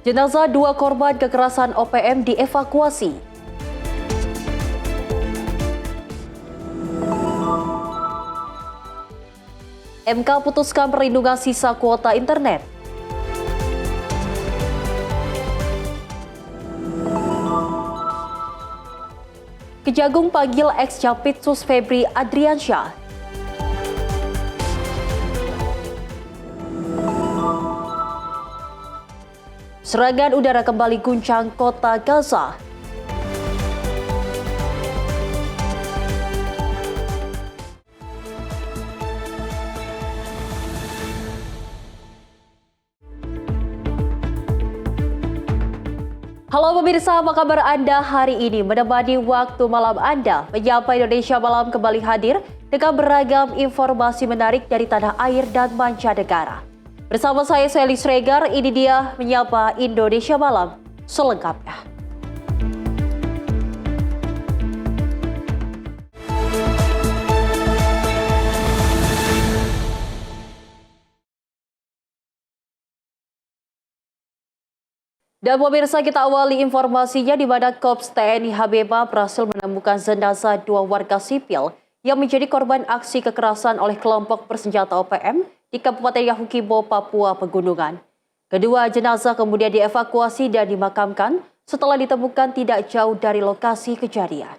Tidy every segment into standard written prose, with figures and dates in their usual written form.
Jenazah dua korban kekerasan OPM dievakuasi. MK putuskan perlindungan sisa kuota internet. Kejagung panggil ex-Jampitsus Febri Adriansyah. Serangan udara kembali guncang kota Gaza. Halo pemirsa, apa kabar Anda hari ini? Menemani waktu malam Anda, Menyapa Indonesia Malam kembali hadir dengan beragam informasi menarik dari tanah air dan mancanegara. Bersama saya Sally Sregar, ini dia Menyapa Indonesia Malam selengkapnya. Dan pemirsa, kita awali informasinya di mana Korps TNI Habema berhasil menemukan jenazah dua warga sipil yang menjadi korban aksi kekerasan oleh kelompok bersenjata OPM di Kabupaten Yahukimo, Papua Pegunungan. Kedua jenazah kemudian dievakuasi dan dimakamkan setelah ditemukan tidak jauh dari lokasi kejadian.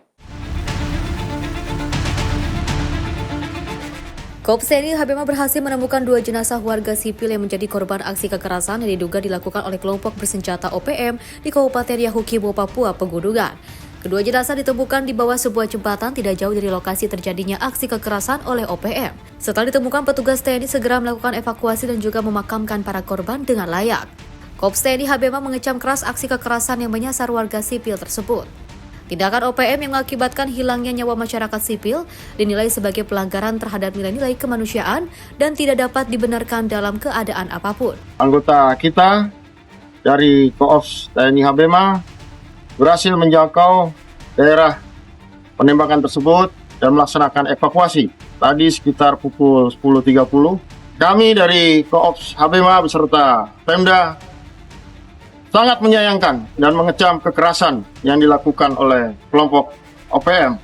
Korps TNI Habema berhasil menemukan dua jenazah warga sipil yang menjadi korban aksi kekerasan yang diduga dilakukan oleh kelompok bersenjata OPM di Kabupaten Yahukimo, Papua Pegunungan. Kedua jenazah ditemukan di bawah sebuah jembatan tidak jauh dari lokasi terjadinya aksi kekerasan oleh OPM. Setelah ditemukan, petugas TNI segera melakukan evakuasi dan juga memakamkan para korban dengan layak. Korps TNI Habema mengecam keras aksi kekerasan yang menyasar warga sipil tersebut. Tindakan OPM yang mengakibatkan hilangnya nyawa masyarakat sipil dinilai sebagai pelanggaran terhadap nilai-nilai kemanusiaan dan tidak dapat dibenarkan dalam keadaan apapun. Anggota kita dari Korps TNI Habema berhasil menjangkau daerah penembakan tersebut dan melaksanakan evakuasi. Tadi sekitar pukul 10.30, kami dari Korps Habema beserta Pemda sangat menyayangkan dan mengecam kekerasan yang dilakukan oleh kelompok OPM.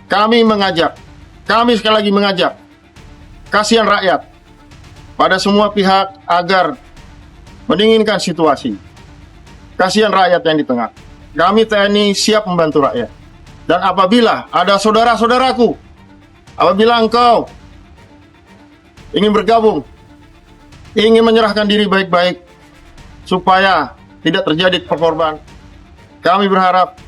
Kami sekali lagi mengajak kasihan rakyat pada semua pihak agar mendinginkan situasi. Kasihan rakyat yang di tengah. Kami TNI siap membantu rakyat. Dan apabila ada saudara-saudaraku, apabila engkau ingin bergabung, ingin menyerahkan diri baik-baik, supaya tidak terjadi korban, kami berharap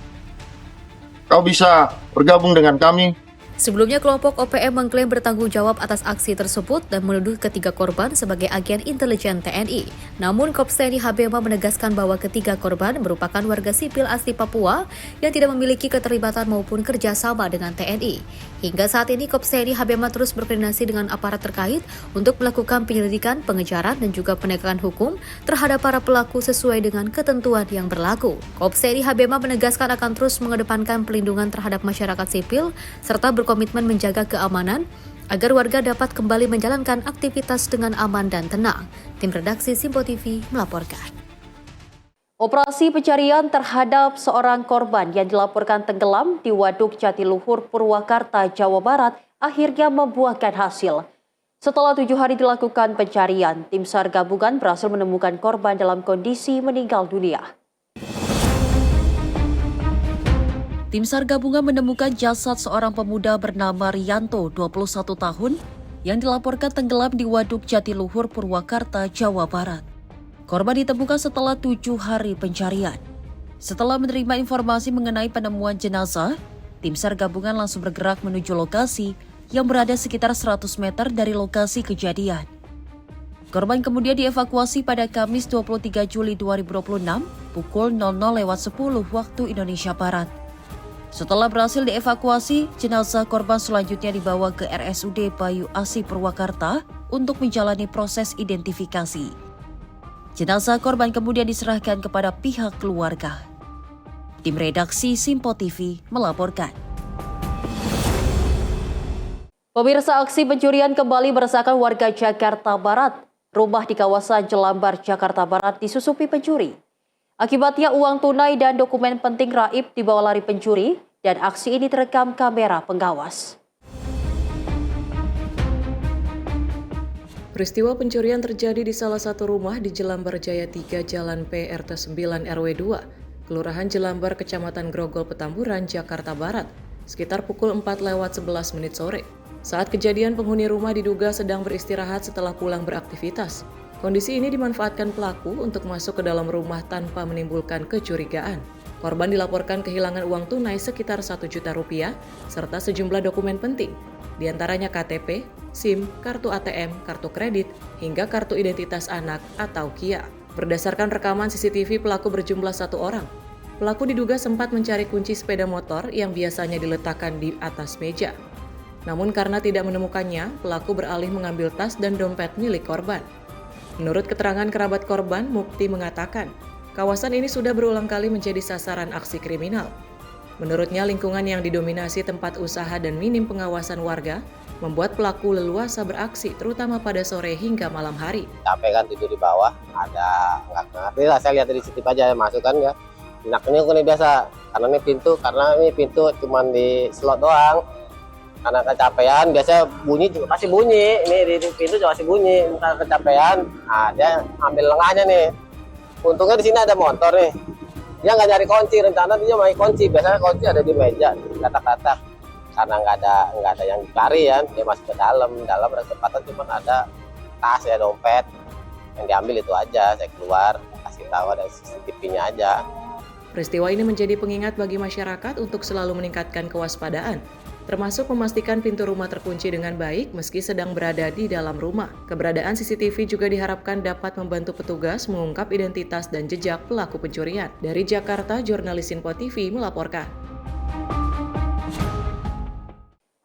kau bisa bergabung dengan kami. Sebelumnya, kelompok OPM mengklaim bertanggung jawab atas aksi tersebut dan menuduh ketiga korban sebagai agen intelijen TNI. Namun, Korps TNI Habema menegaskan bahwa ketiga korban merupakan warga sipil asli Papua yang tidak memiliki keterlibatan maupun kerjasama dengan TNI. Hingga saat ini, Korps TNI Habema terus berkoordinasi dengan aparat terkait untuk melakukan penyelidikan, pengejaran, dan juga penegakan hukum terhadap para pelaku sesuai dengan ketentuan yang berlaku. Korps TNI Habema menegaskan akan terus mengedepankan pelindungan terhadap masyarakat sipil serta berkomitmen menjaga keamanan agar warga dapat kembali menjalankan aktivitas dengan aman dan tenang. Tim redaksi Simpo TV melaporkan. Operasi pencarian terhadap seorang korban yang dilaporkan tenggelam di Waduk Jatiluhur, Purwakarta, Jawa Barat akhirnya membuahkan hasil. Setelah 7 hari dilakukan pencarian, tim SAR gabungan berhasil menemukan korban dalam kondisi meninggal dunia. Tim SAR gabungan menemukan jasad seorang pemuda bernama Rianto, 21 tahun, yang dilaporkan tenggelam di Waduk Jatiluhur, Purwakarta, Jawa Barat. Korban ditemukan setelah 7 hari pencarian. Setelah menerima informasi mengenai penemuan jenazah, tim SAR gabungan langsung bergerak menuju lokasi yang berada sekitar 100 meter dari lokasi kejadian. Korban kemudian dievakuasi pada Kamis 23 Juli 2026 pukul 00.10 waktu Indonesia Barat. Setelah berhasil dievakuasi, jenazah korban selanjutnya dibawa ke RSUD Bayu Asih Purwakarta untuk menjalani proses identifikasi. Jenazah korban kemudian diserahkan kepada pihak keluarga. Tim redaksi Simpo TV melaporkan. Pemirsa, aksi pencurian kembali meresahkan warga Jakarta Barat. Rumah di kawasan Jelambar, Jakarta Barat disusupi pencuri. Akibatnya uang tunai dan dokumen penting raib dibawa lari pencuri dan aksi ini terekam kamera pengawas. Peristiwa pencurian terjadi di salah satu rumah di Jelambar Jaya 3 Jalan P RT 9 RW 2, Kelurahan Jelambar, Kecamatan Grogol, Petamburan, Jakarta Barat, sekitar pukul 4:11 sore. Saat kejadian, penghuni rumah diduga sedang beristirahat setelah pulang beraktivitas. Kondisi ini dimanfaatkan pelaku untuk masuk ke dalam rumah tanpa menimbulkan kecurigaan. Korban dilaporkan kehilangan uang tunai sekitar Rp1 juta serta sejumlah dokumen penting, diantaranya KTP, SIM, kartu ATM, kartu kredit, hingga kartu identitas anak atau KIA. Berdasarkan rekaman CCTV, pelaku berjumlah 1 orang. Pelaku diduga sempat mencari kunci sepeda motor yang biasanya diletakkan di atas meja. Namun karena tidak menemukannya, pelaku beralih mengambil tas dan dompet milik korban. Menurut keterangan kerabat korban, Mukti mengatakan, kawasan ini sudah berulang kali menjadi sasaran aksi kriminal. Menurutnya, lingkungan yang didominasi tempat usaha dan minim pengawasan warga membuat pelaku leluasa beraksi, terutama pada sore hingga malam hari. Capek kan, tidur di bawah, ada nggak ngerti lah, saya lihat dari CCTV aja masuk kan ya. Ini biasa, karena ini pintu cuma di slot doang. Karena kecapean, biasanya bunyi juga pasti bunyi. Ini di pintu juga pasti bunyi. Karena kecapean, dia ambil lengahnya nih. Untungnya di sini ada motor nih. Dia nggak nyari kunci, rencana dia mau kunci. Biasanya kunci ada di meja, kata-kata. Karena nggak ada yang dicari ya, dia masuk ke dalam ada kesempatan cuma ada tas ya, dompet. Yang diambil itu aja, saya keluar, kasih tahu ada CCTV-nya aja. Peristiwa ini menjadi pengingat bagi masyarakat untuk selalu meningkatkan kewaspadaan, termasuk memastikan pintu rumah terkunci dengan baik meski sedang berada di dalam rumah. Keberadaan CCTV juga diharapkan dapat membantu petugas mengungkap identitas dan jejak pelaku pencurian. Dari Jakarta, jurnalis Info TV melaporkan.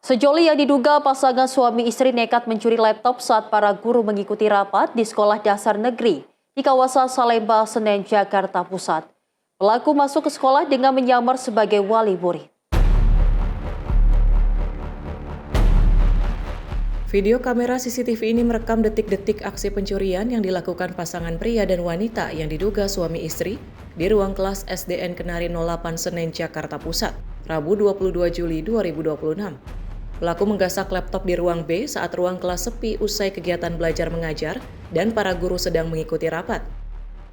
Sejoli yang diduga pasangan suami istri nekat mencuri laptop saat para guru mengikuti rapat di sekolah dasar negeri di kawasan Salemba, Senen, Jakarta Pusat. Pelaku masuk ke sekolah dengan menyamar sebagai wali murid. Video kamera CCTV ini merekam detik-detik aksi pencurian yang dilakukan pasangan pria dan wanita yang diduga suami istri di ruang kelas SDN Kenari 08 Senen, Jakarta Pusat, Rabu 22 Juli 2026. Pelaku menggasak laptop di ruang B saat ruang kelas sepi usai kegiatan belajar mengajar dan para guru sedang mengikuti rapat.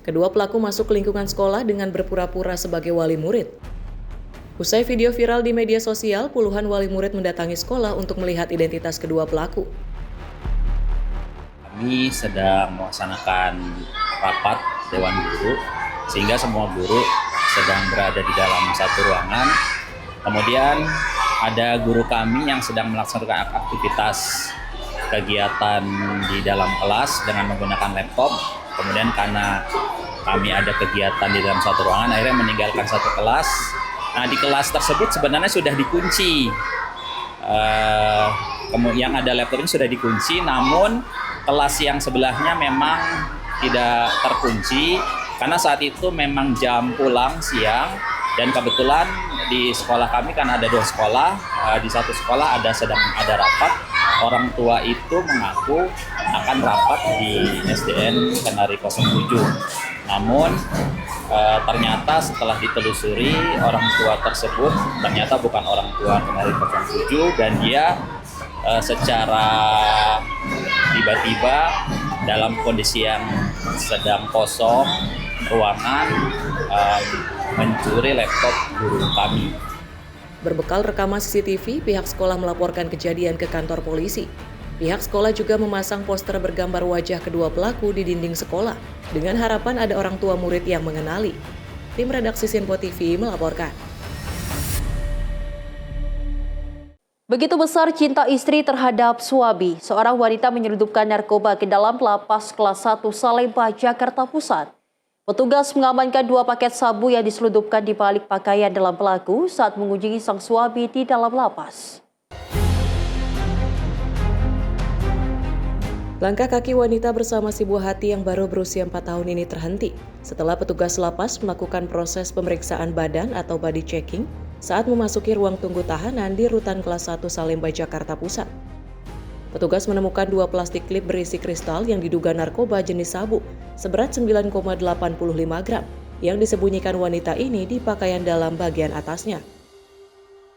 Kedua pelaku masuk ke lingkungan sekolah dengan berpura-pura sebagai wali murid. Usai video viral di media sosial, puluhan wali murid mendatangi sekolah untuk melihat identitas kedua pelaku. Kami sedang melaksanakan rapat Dewan Guru, sehingga semua guru sedang berada di dalam satu ruangan. Kemudian ada guru kami yang sedang melaksanakan aktivitas kegiatan di dalam kelas dengan menggunakan laptop. Kemudian karena kami ada kegiatan di dalam satu ruangan, akhirnya meninggalkan satu kelas. Nah, di kelas tersebut sebenarnya sudah dikunci. Yang ada laptop ini sudah dikunci, namun kelas yang sebelahnya memang tidak terkunci karena saat itu memang jam pulang siang dan kebetulan di sekolah kami kan ada 2 sekolah. Di satu sekolah sedang ada rapat. Orang tua itu mengaku akan rapat di SDN Kenari 07. Namun ternyata setelah ditelusuri, orang tua tersebut ternyata bukan orang tua Kenari 07 dan dia secara tiba-tiba dalam kondisi yang sedang kosong ruangan mencuri laptop guru kami. Berbekal rekaman CCTV, pihak sekolah melaporkan kejadian ke kantor polisi. Pihak sekolah juga memasang poster bergambar wajah kedua pelaku di dinding sekolah, dengan harapan ada orang tua murid yang mengenali. Tim redaksi Info TV melaporkan. Begitu besar cinta istri terhadap suami, seorang wanita menyelundupkan narkoba ke dalam lapas kelas 1 Salemba, Jakarta Pusat. Petugas mengamankan 2 paket sabu yang diselundupkan di balik pakaian dalam pelaku saat mengunjungi sang suami di dalam lapas. Langkah kaki wanita bersama si buah hati yang baru berusia 4 tahun ini terhenti setelah petugas lapas melakukan proses pemeriksaan badan atau body checking saat memasuki ruang tunggu tahanan di Rutan Kelas 1 Salemba, Jakarta Pusat. Petugas menemukan 2 plastik klip berisi kristal yang diduga narkoba jenis sabu seberat 9,85 gram. yang disembunyikan wanita ini di pakaian dalam bagian atasnya.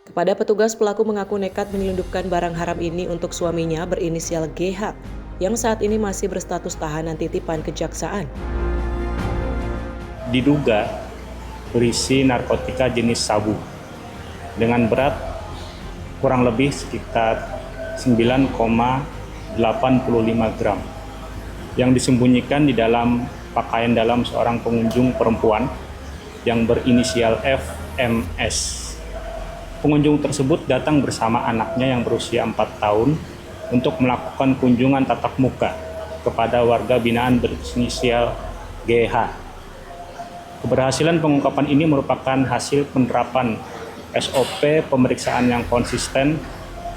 Kepada petugas, pelaku mengaku nekat menyelundupkan barang haram ini untuk suaminya berinisial GH yang saat ini masih berstatus tahanan titipan kejaksaan. Diduga berisi narkotika jenis sabu dengan berat kurang lebih sekitar 9,85 gram yang disembunyikan di dalam pakaian dalam seorang pengunjung perempuan yang berinisial FMS. Pengunjung tersebut datang bersama anaknya yang berusia 4 tahun untuk melakukan kunjungan tatap muka kepada warga binaan berinisial GH. Keberhasilan pengungkapan ini merupakan hasil penerapan SOP pemeriksaan yang konsisten,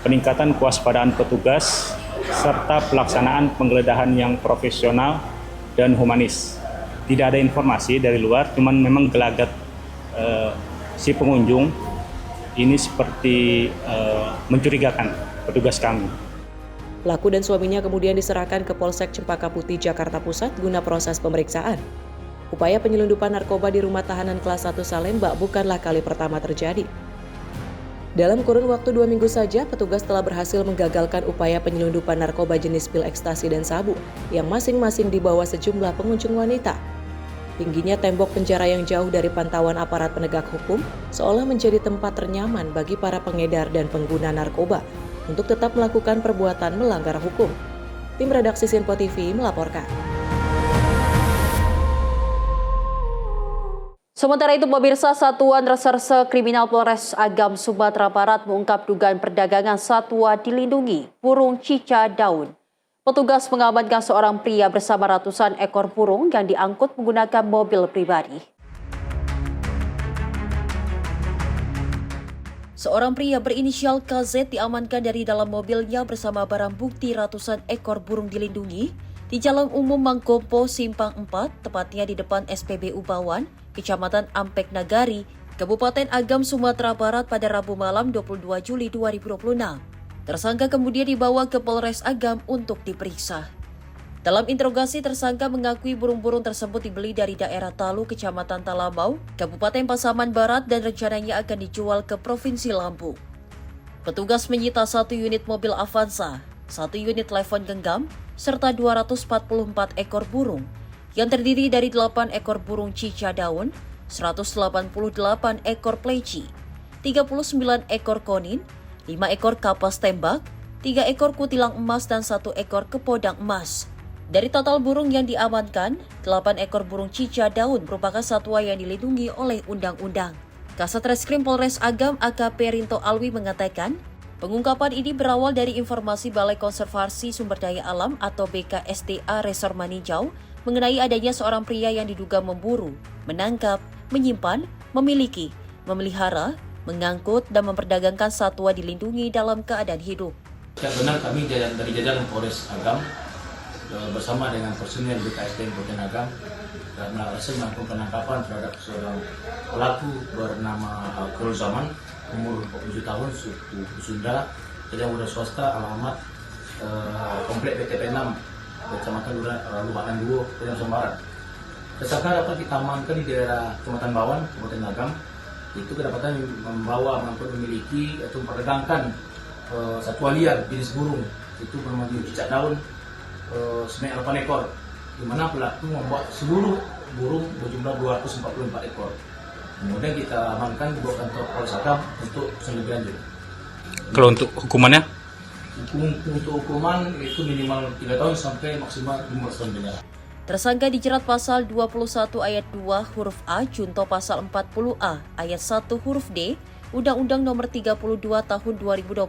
peningkatan kewaspadaan petugas, serta pelaksanaan penggeledahan yang profesional dan humanis. Tidak ada informasi dari luar, cuman memang gelagat si pengunjung ini seperti mencurigakan petugas kami. Pelaku dan suaminya kemudian diserahkan ke Polsek Cempaka Putih, Jakarta Pusat guna proses pemeriksaan. Upaya penyelundupan narkoba di rumah tahanan kelas 1 Salemba bukanlah kali pertama terjadi. Dalam kurun waktu 2 minggu saja, petugas telah berhasil menggagalkan upaya penyelundupan narkoba jenis pil ekstasi dan sabu yang masing-masing dibawa sejumlah pengunjung wanita. Tingginya tembok penjara yang jauh dari pantauan aparat penegak hukum seolah menjadi tempat ternyaman bagi para pengedar dan pengguna narkoba untuk tetap melakukan perbuatan melanggar hukum. Tim redaksi Sinpo TV melaporkan. Sementara itu, pemirsa, Satuan Reserse Kriminal Polres Agam Sumatera Barat mengungkap dugaan perdagangan satwa dilindungi burung cica daun. Petugas mengamankan seorang pria bersama ratusan ekor burung yang diangkut menggunakan mobil pribadi. Seorang pria berinisial KZ diamankan dari dalam mobilnya bersama barang bukti ratusan ekor burung dilindungi di Jalan Umum Mangkompo, Simpang 4, tepatnya di depan SPBU Bawan, Kecamatan Ampek Nagari, Kabupaten Agam, Sumatera Barat pada Rabu malam 22 Juli 2026. Tersangka kemudian dibawa ke Polres Agam untuk diperiksa. Dalam interogasi, tersangka mengakui burung-burung tersebut dibeli dari daerah Talu, Kecamatan Talamau, Kabupaten Pasaman Barat dan rencananya akan dijual ke Provinsi Lampung. Petugas menyita 1 unit mobil Avanza, 1 unit telepon genggam, serta 244 ekor burung yang terdiri dari 8 ekor burung cica daun, 188 ekor pleci, 39 ekor konin, 5 ekor kapas tembak, 3 ekor kutilang emas dan 1 ekor kepodang emas. Dari total burung yang diamankan, 8 ekor burung cica daun merupakan satwa yang dilindungi oleh undang-undang. Kasat Reskrim Polres Agam AKP Rinto Alwi mengatakan, pengungkapan ini berawal dari informasi Balai Konservasi Sumber Daya Alam atau BKSDA Resor Maninjau mengenai adanya seorang pria yang diduga memburu, menangkap, menyimpan, memiliki, memelihara, mengangkut dan memperdagangkan satwa dilindungi dalam keadaan hidup. Ya benar, kami dari jajaran Polres Agam bersama dengan personel BKSDM Kabupaten Agam berhasil melakukan penangkapan terhadap seorang pelaku bernama Khairul Zaman, umur 47 tahun, suku Sunda, tidak muda swasta, alamat Komplek BTP 6, Kecamatan Lubanan Duo, Kabupaten Barat. Tersangka dapat kita amankan di daerah Kecamatan Bawan, Kabupaten Agam. Itu kedapatan membawa maupun memiliki atau memperdagangkan satwa liar jenis burung, itu bernama cicak daun sebanyak 8 ekor, di mana pelaku membawa seluruh burung berjumlah 244 ekor. Kemudian kita amankan dibawa kantor Polres Agam untuk lebih lanjut. Kalau untuk hukumannya? Untuk hukuman itu minimal 3 tahun sampai maksimal 15 tahun penjara. Tersangka dijerat pasal 21 ayat 2 huruf A junto pasal 40A ayat 1 huruf D Undang-Undang Nomor 32 Tahun 2024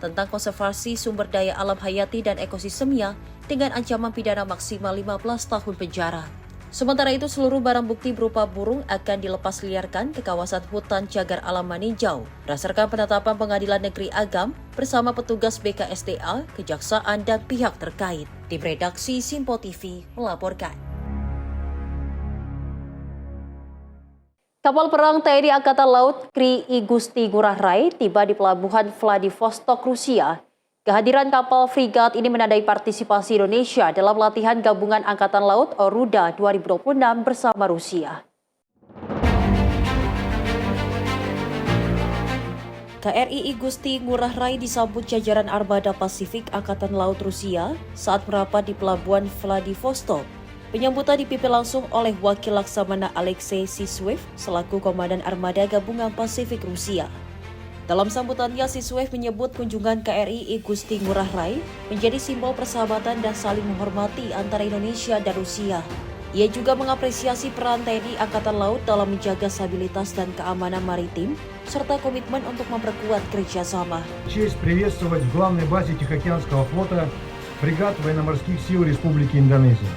tentang konservasi sumber daya alam hayati dan ekosistemnya dengan ancaman pidana maksimal 15 tahun penjara. Sementara itu, seluruh barang bukti berupa burung akan dilepas liarkan ke kawasan hutan cagar alam Maninjau berdasarkan penetapan Pengadilan Negeri Agam bersama petugas BKSDA, kejaksaan, dan pihak terkait. Tim redaksi Sinpo TV melaporkan. Kapal perang TNI Angkatan Laut Kri Igusti Ngurah Rai tiba di Pelabuhan Vladivostok, Rusia. Kehadiran kapal frigat ini menandai partisipasi Indonesia dalam latihan gabungan Angkatan Laut Oruda 2026 bersama Rusia. KRI Igusti Ngurah Rai disambut jajaran Armada Pasifik Angkatan Laut Rusia saat merapat di Pelabuhan Vladivostok. Penyambutan dipimpin langsung oleh Wakil Laksamana Alexei Siswev selaku Komandan Armada Gabungan Pasifik Rusia. Dalam sambutannya, Siswev menyebut kunjungan KRI Igusti Ngurah Rai menjadi simbol persahabatan dan saling menghormati antara Indonesia dan Rusia. Ia juga mengapresiasi peran TNI Angkatan Laut dalam menjaga stabilitas dan keamanan maritim, serta komitmen untuk memperkuat kerjasama. Честь приветствовать в главной базе Тихоокеанского флота фрегат военно-морских сил Республики Индонезия.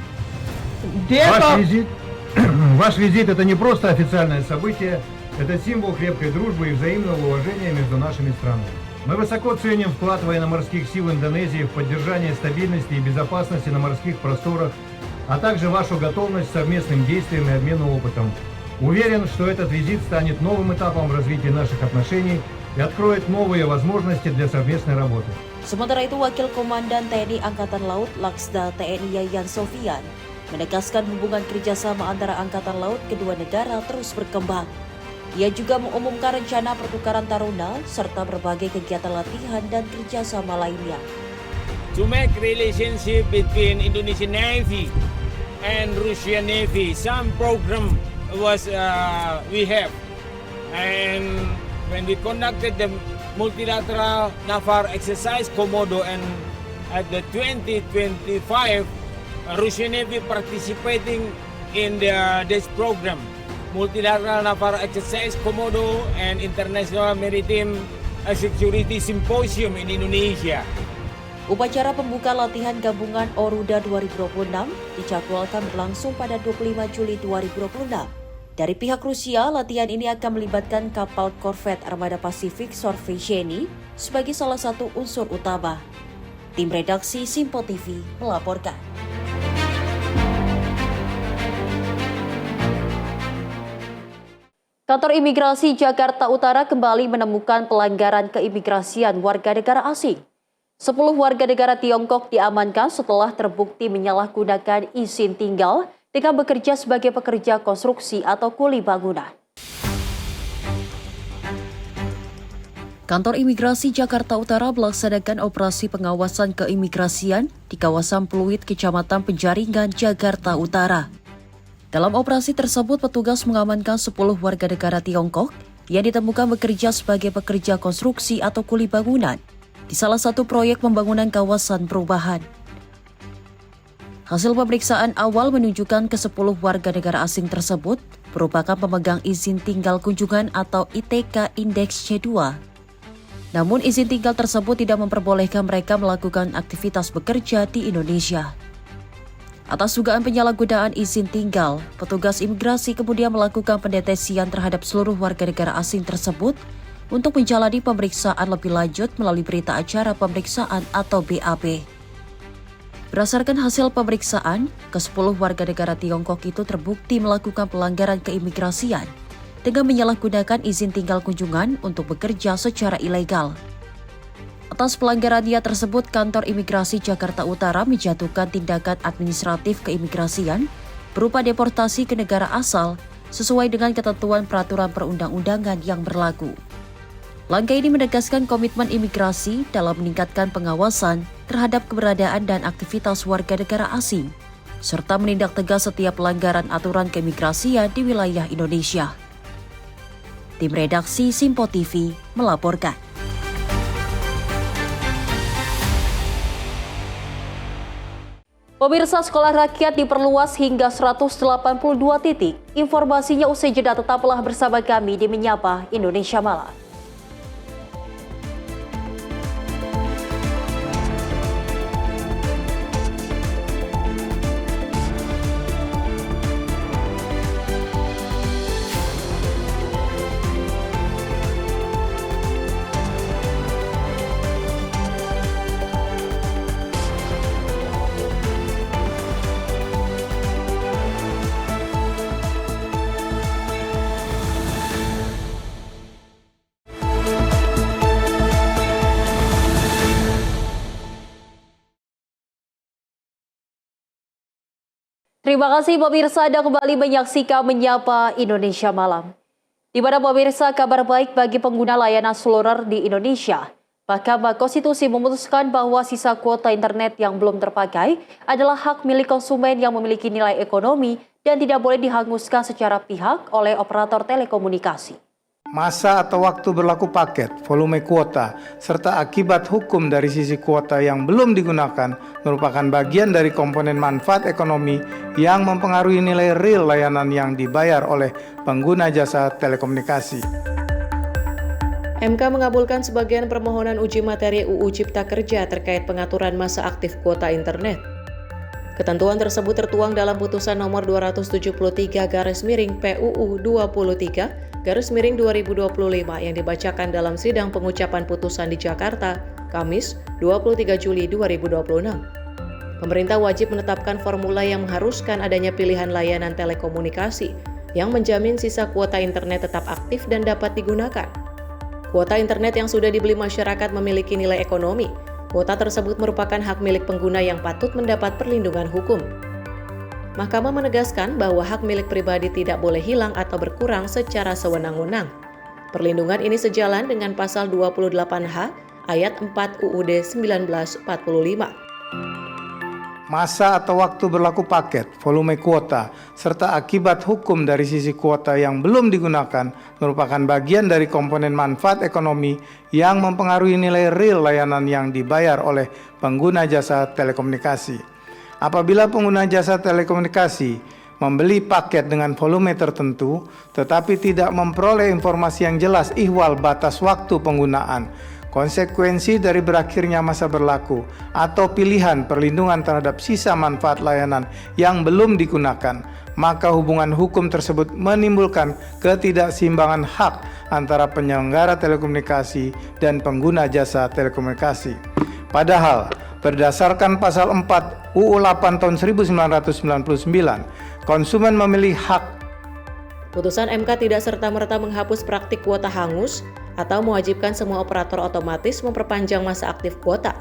Ваш визит – это не просто официальное событие, это символ крепкой дружбы и взаимного уважения между нашими странами. Мы высоко ценим вклад военно-морских сил Индонезии в поддержание стабильности и безопасности на морских просторах, а также вашу готовность к совместным действиям и обмену опытом. Уверен, что этот визит станет новым этапом в развитии наших отношений и откроет новые возможности для совместной работы. Sementara itu, Wakil Komandan TNI Angkatan Laut Laksda TNI Yayan Sofian menegaskan hubungan kerjasama antara Angkatan Laut kedua negara terus berkembang. Ia juga mengumumkan rencana pertukaran taruna serta berbagai kegiatan latihan dan kerjasama lainnya. To make relationship between Indonesian Navy and Russian Navy, some program was we have, and when we conducted the multilateral naval exercise Komodo and at the 2025, Russian Navy participating in this program, multilateral naval exercise Komodo and International Maritime Security Symposium in Indonesia. Upacara pembuka latihan gabungan Oruda 2026 dijadwalkan berlangsung pada 25 Juli 2026. Dari pihak Rusia, latihan ini akan melibatkan kapal korvet Armada Pasifik Sorvesheni sebagai salah satu unsur utama. Tim redaksi Simpo TV melaporkan. Kantor Imigrasi Jakarta Utara kembali menemukan pelanggaran keimigrasian warga negara asing. 10 warga negara Tiongkok diamankan setelah terbukti menyalahgunakan izin tinggal dengan bekerja sebagai pekerja konstruksi atau kuli bangunan. Kantor Imigrasi Jakarta Utara melaksanakan operasi pengawasan keimigrasian di kawasan Pluit, Kecamatan Penjaringan, Jakarta Utara. Dalam operasi tersebut, petugas mengamankan 10 warga negara Tiongkok yang ditemukan bekerja sebagai pekerja konstruksi atau kuli bangunan di salah satu proyek pembangunan kawasan perubahan. Hasil pemeriksaan awal menunjukkan ke-10 warga negara asing tersebut merupakan pemegang izin tinggal kunjungan atau ITK Indeks C2. Namun izin tinggal tersebut tidak memperbolehkan mereka melakukan aktivitas bekerja di Indonesia. Atas dugaan penyalahgunaan izin tinggal, petugas imigrasi kemudian melakukan pendeteksian terhadap seluruh warga negara asing tersebut untuk menjalani pemeriksaan lebih lanjut melalui berita acara pemeriksaan atau BAP. Berdasarkan hasil pemeriksaan, ke-10 warga negara Tiongkok itu terbukti melakukan pelanggaran keimigrasian dengan menyalahgunakan izin tinggal kunjungan untuk bekerja secara ilegal. Atas pelanggarannya tersebut, Kantor Imigrasi Jakarta Utara menjatuhkan tindakan administratif keimigrasian berupa deportasi ke negara asal sesuai dengan ketentuan peraturan perundang-undangan yang berlaku. Langkah ini menegaskan komitmen imigrasi dalam meningkatkan pengawasan terhadap keberadaan dan aktivitas warga negara asing, serta menindak tegas setiap pelanggaran aturan keimigrasian di wilayah Indonesia. Tim redaksi Simpo TV melaporkan. Pemirsa, sekolah rakyat diperluas hingga 182 titik. Informasinya usai jeda, tetaplah bersama kami di Menyapa Indonesia Malam. Terima kasih pemirsa Anda kembali menyaksikan Menyapa Indonesia Malam. Di mana pemirsa, kabar baik bagi pengguna layanan seluler di Indonesia. Mahkamah Konstitusi memutuskan bahwa sisa kuota internet yang belum terpakai adalah hak milik konsumen yang memiliki nilai ekonomi dan tidak boleh dihanguskan secara pihak oleh operator telekomunikasi. Masa atau waktu berlaku paket, volume kuota, serta akibat hukum dari sisi kuota yang belum digunakan merupakan bagian dari komponen manfaat ekonomi yang mempengaruhi nilai real layanan yang dibayar oleh pengguna jasa telekomunikasi. MK mengabulkan sebagian permohonan uji materi UU Cipta Kerja terkait pengaturan masa aktif kuota internet. Ketentuan tersebut tertuang dalam putusan nomor 273/PUU 23/2025 yang dibacakan dalam sidang pengucapan putusan di Jakarta, Kamis 23 Juli 2026. Pemerintah wajib menetapkan formula yang mengharuskan adanya pilihan layanan telekomunikasi yang menjamin sisa kuota internet tetap aktif dan dapat digunakan. Kuota internet yang sudah dibeli masyarakat memiliki nilai ekonomi. Kuota tersebut merupakan hak milik pengguna yang patut mendapat perlindungan hukum. Mahkamah menegaskan bahwa hak milik pribadi tidak boleh hilang atau berkurang secara sewenang-wenang. Perlindungan ini sejalan dengan pasal 28H ayat 4 UUD 1945. Masa atau waktu berlaku paket, volume kuota, serta akibat hukum dari sisi kuota yang belum digunakan merupakan bagian dari komponen manfaat ekonomi yang mempengaruhi nilai real layanan yang dibayar oleh pengguna jasa telekomunikasi. Apabila pengguna jasa telekomunikasi membeli paket dengan volume tertentu, tetapi tidak memperoleh informasi yang jelas ihwal batas waktu penggunaan, konsekuensi dari berakhirnya masa berlaku atau pilihan perlindungan terhadap sisa manfaat layanan yang belum digunakan, maka hubungan hukum tersebut menimbulkan ketidakseimbangan hak antara penyelenggara telekomunikasi dan pengguna jasa telekomunikasi. Padahal, berdasarkan pasal 4 UU 8 tahun 1999, konsumen memilih hak. Putusan MK tidak serta-merta menghapus praktik kuota hangus atau mewajibkan semua operator otomatis memperpanjang masa aktif kuota.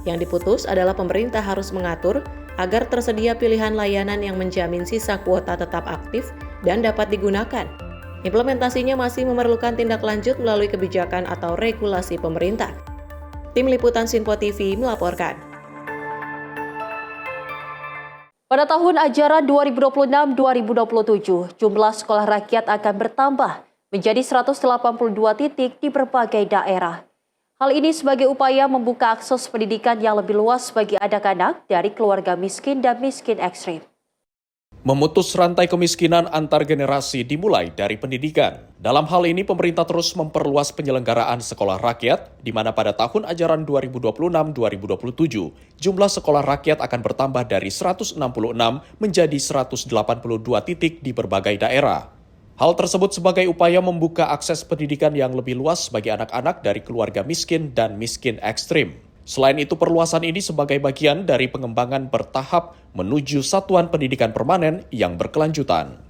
Yang diputus adalah pemerintah harus mengatur agar tersedia pilihan layanan yang menjamin sisa kuota tetap aktif dan dapat digunakan. Implementasinya masih memerlukan tindak lanjut melalui kebijakan atau regulasi pemerintah. Tim Liputan Sinpo TV melaporkan. Pada tahun ajaran 2026-2027, jumlah sekolah rakyat akan bertambah menjadi 182 titik di berbagai daerah. Hal ini sebagai upaya membuka akses pendidikan yang lebih luas bagi anak-anak dari keluarga miskin dan miskin ekstrim. Memutus rantai kemiskinan antar generasi dimulai dari pendidikan. Dalam hal ini, pemerintah terus memperluas penyelenggaraan sekolah rakyat, di mana pada tahun ajaran 2026-2027, jumlah sekolah rakyat akan bertambah dari 166 menjadi 182 titik di berbagai daerah. Hal tersebut sebagai upaya membuka akses pendidikan yang lebih luas bagi anak-anak dari keluarga miskin dan miskin ekstrim. Selain itu, perluasan ini sebagai bagian dari pengembangan bertahap menuju satuan pendidikan permanen yang berkelanjutan.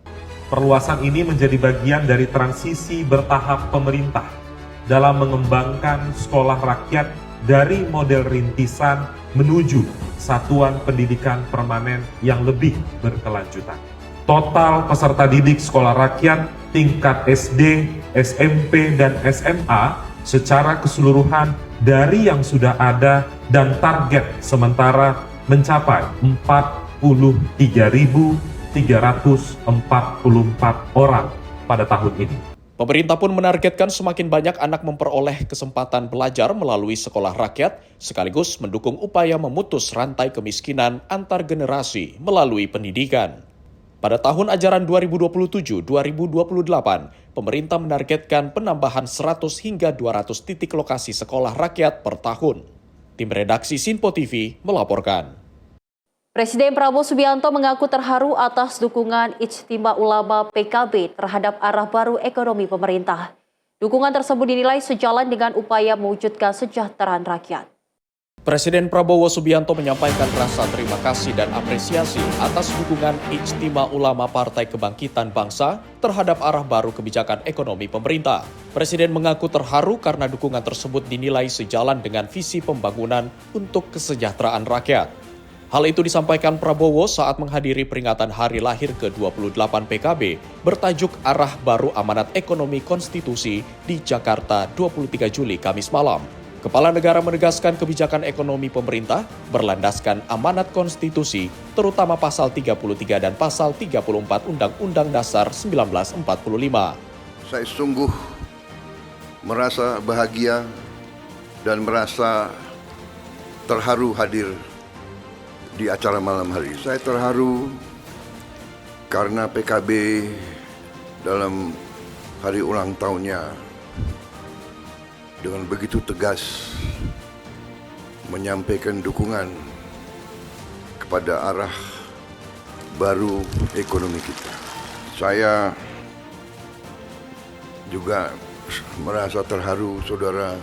Perluasan ini menjadi bagian dari transisi bertahap pemerintah dalam mengembangkan sekolah rakyat dari model rintisan menuju satuan pendidikan permanen yang lebih berkelanjutan. Total peserta didik sekolah rakyat tingkat SD, SMP, dan SMA secara keseluruhan dari yang sudah ada dan target sementara mencapai 43.344 orang pada tahun ini. Pemerintah pun menargetkan semakin banyak anak memperoleh kesempatan belajar melalui sekolah rakyat, sekaligus mendukung upaya memutus rantai kemiskinan antar generasi melalui pendidikan. Pada tahun ajaran 2027-2028, pemerintah menargetkan penambahan 100 hingga 200 titik lokasi sekolah rakyat per tahun. Tim redaksi Sinpo TV melaporkan. Presiden Prabowo Subianto mengaku terharu atas dukungan Ijtima Ulama PKB terhadap arah baru ekonomi pemerintah. Dukungan tersebut dinilai sejalan dengan upaya mewujudkan kesejahteraan rakyat. Presiden Prabowo Subianto menyampaikan rasa terima kasih dan apresiasi atas dukungan Ijtima Ulama Partai Kebangkitan Bangsa terhadap arah baru kebijakan ekonomi pemerintah. Presiden mengaku terharu karena dukungan tersebut dinilai sejalan dengan visi pembangunan untuk kesejahteraan rakyat. Hal itu disampaikan Prabowo saat menghadiri peringatan hari lahir ke-28 PKB bertajuk Arah Baru Amanat Ekonomi Konstitusi di Jakarta 23 Juli Kamis malam. Kepala negara menegaskan kebijakan ekonomi pemerintah berlandaskan amanat konstitusi, terutama pasal 33 dan pasal 34 Undang-Undang Dasar 1945. Saya sungguh merasa bahagia dan merasa terharu hadir di acara malam hari. Saya terharu karena PKB dalam hari ulang tahunnya dengan begitu tegas menyampaikan dukungan kepada arah baru ekonomi kita. Saya juga merasa terharu saudara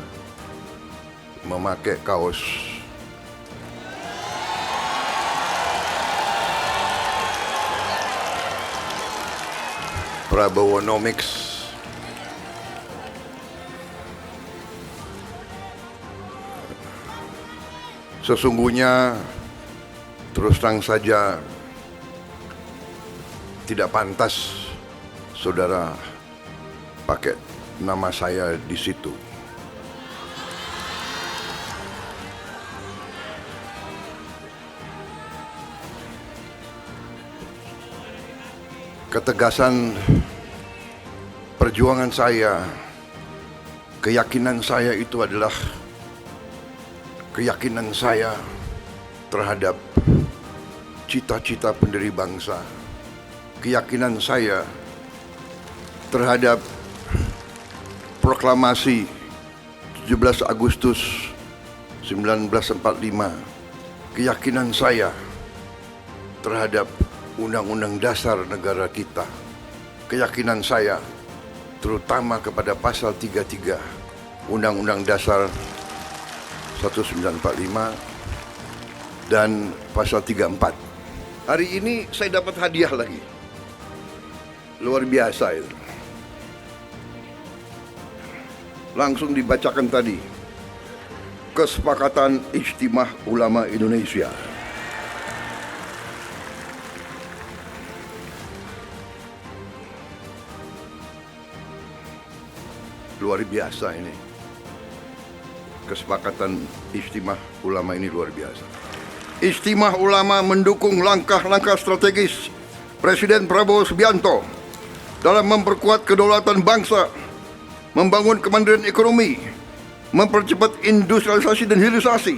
memakai kaos Prabowonomics. Sesungguhnya terus terang saja tidak pantas saudara pakai nama saya di situ. Ketegasan perjuangan saya, keyakinan saya itu adalah keyakinan saya terhadap cita-cita pendiri bangsa, keyakinan saya terhadap proklamasi 17 Agustus 1945, keyakinan saya terhadap Undang-Undang Dasar negara kita, keyakinan saya terutama kepada pasal 33 Undang-Undang Dasar 1945 dan pasal 34. Hari ini saya dapat hadiah lagi. Luar biasa itu. Langsung dibacakan tadi. Kesepakatan Ijtimah Ulama Indonesia. Luar biasa ini. Kesepakatan Ijtimah Ulama ini luar biasa. Ijtimah Ulama mendukung langkah-langkah strategis Presiden Prabowo Subianto dalam memperkuat kedaulatan bangsa, membangun kemandirian ekonomi, mempercepat industrialisasi dan hilirisasi,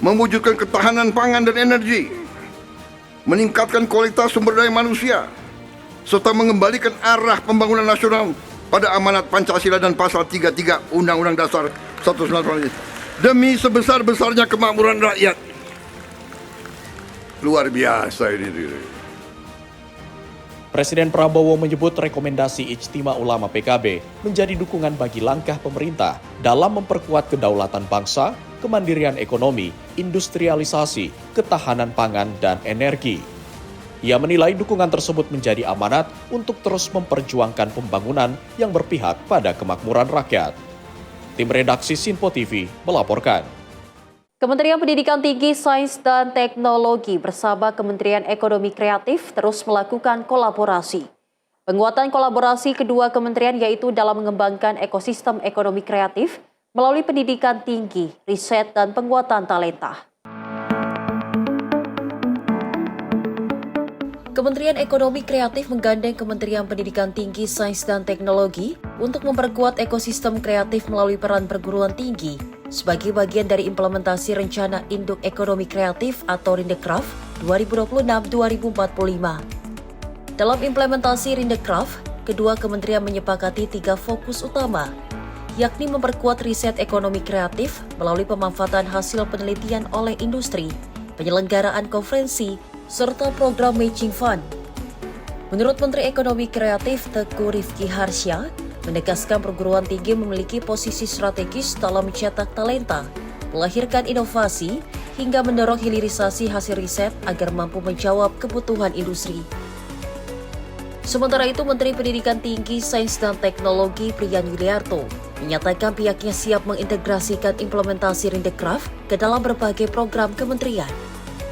mewujudkan ketahanan pangan dan energi, meningkatkan kualitas sumber daya manusia, serta mengembalikan arah pembangunan nasional pada amanat Pancasila dan pasal 33 Undang-Undang Dasar 1945 demi sebesar-besarnya kemakmuran rakyat. Luar biasa ini. Presiden Prabowo menyebut rekomendasi Ijtima Ulama PKB menjadi dukungan bagi langkah pemerintah dalam memperkuat kedaulatan bangsa, kemandirian ekonomi, industrialisasi, ketahanan pangan, dan energi. Ia menilai dukungan tersebut menjadi amanat untuk terus memperjuangkan pembangunan yang berpihak pada kemakmuran rakyat. Tim redaksi Sinpo TV melaporkan. Kementerian Pendidikan Tinggi, Sains dan Teknologi bersama Kementerian Ekonomi Kreatif terus melakukan kolaborasi. Penguatan kolaborasi kedua kementerian yaitu dalam mengembangkan ekosistem ekonomi kreatif melalui pendidikan tinggi, riset, dan penguatan talenta. Kementerian Ekonomi Kreatif menggandeng Kementerian Pendidikan Tinggi, Sains dan Teknologi untuk memperkuat ekosistem kreatif melalui peran perguruan tinggi sebagai bagian dari implementasi Rencana Induk Ekonomi Kreatif atau Rindekraf 2026-2045. Dalam implementasi Rindekraf, kedua kementerian menyepakati 3 fokus utama, yakni memperkuat riset ekonomi kreatif melalui pemanfaatan hasil penelitian oleh industri, penyelenggaraan konferensi, serta program Matching Fund. Menurut Menteri Ekonomi Kreatif Teguh Rifki Harsya, menegaskan perguruan tinggi memiliki posisi strategis dalam mencetak talenta, melahirkan inovasi, hingga mendorong hilirisasi hasil riset agar mampu menjawab kebutuhan industri. Sementara itu, Menteri Pendidikan Tinggi, Sains dan Teknologi Priyan Yuliarto menyatakan pihaknya siap mengintegrasikan implementasi Rindekraf ke dalam berbagai program kementerian.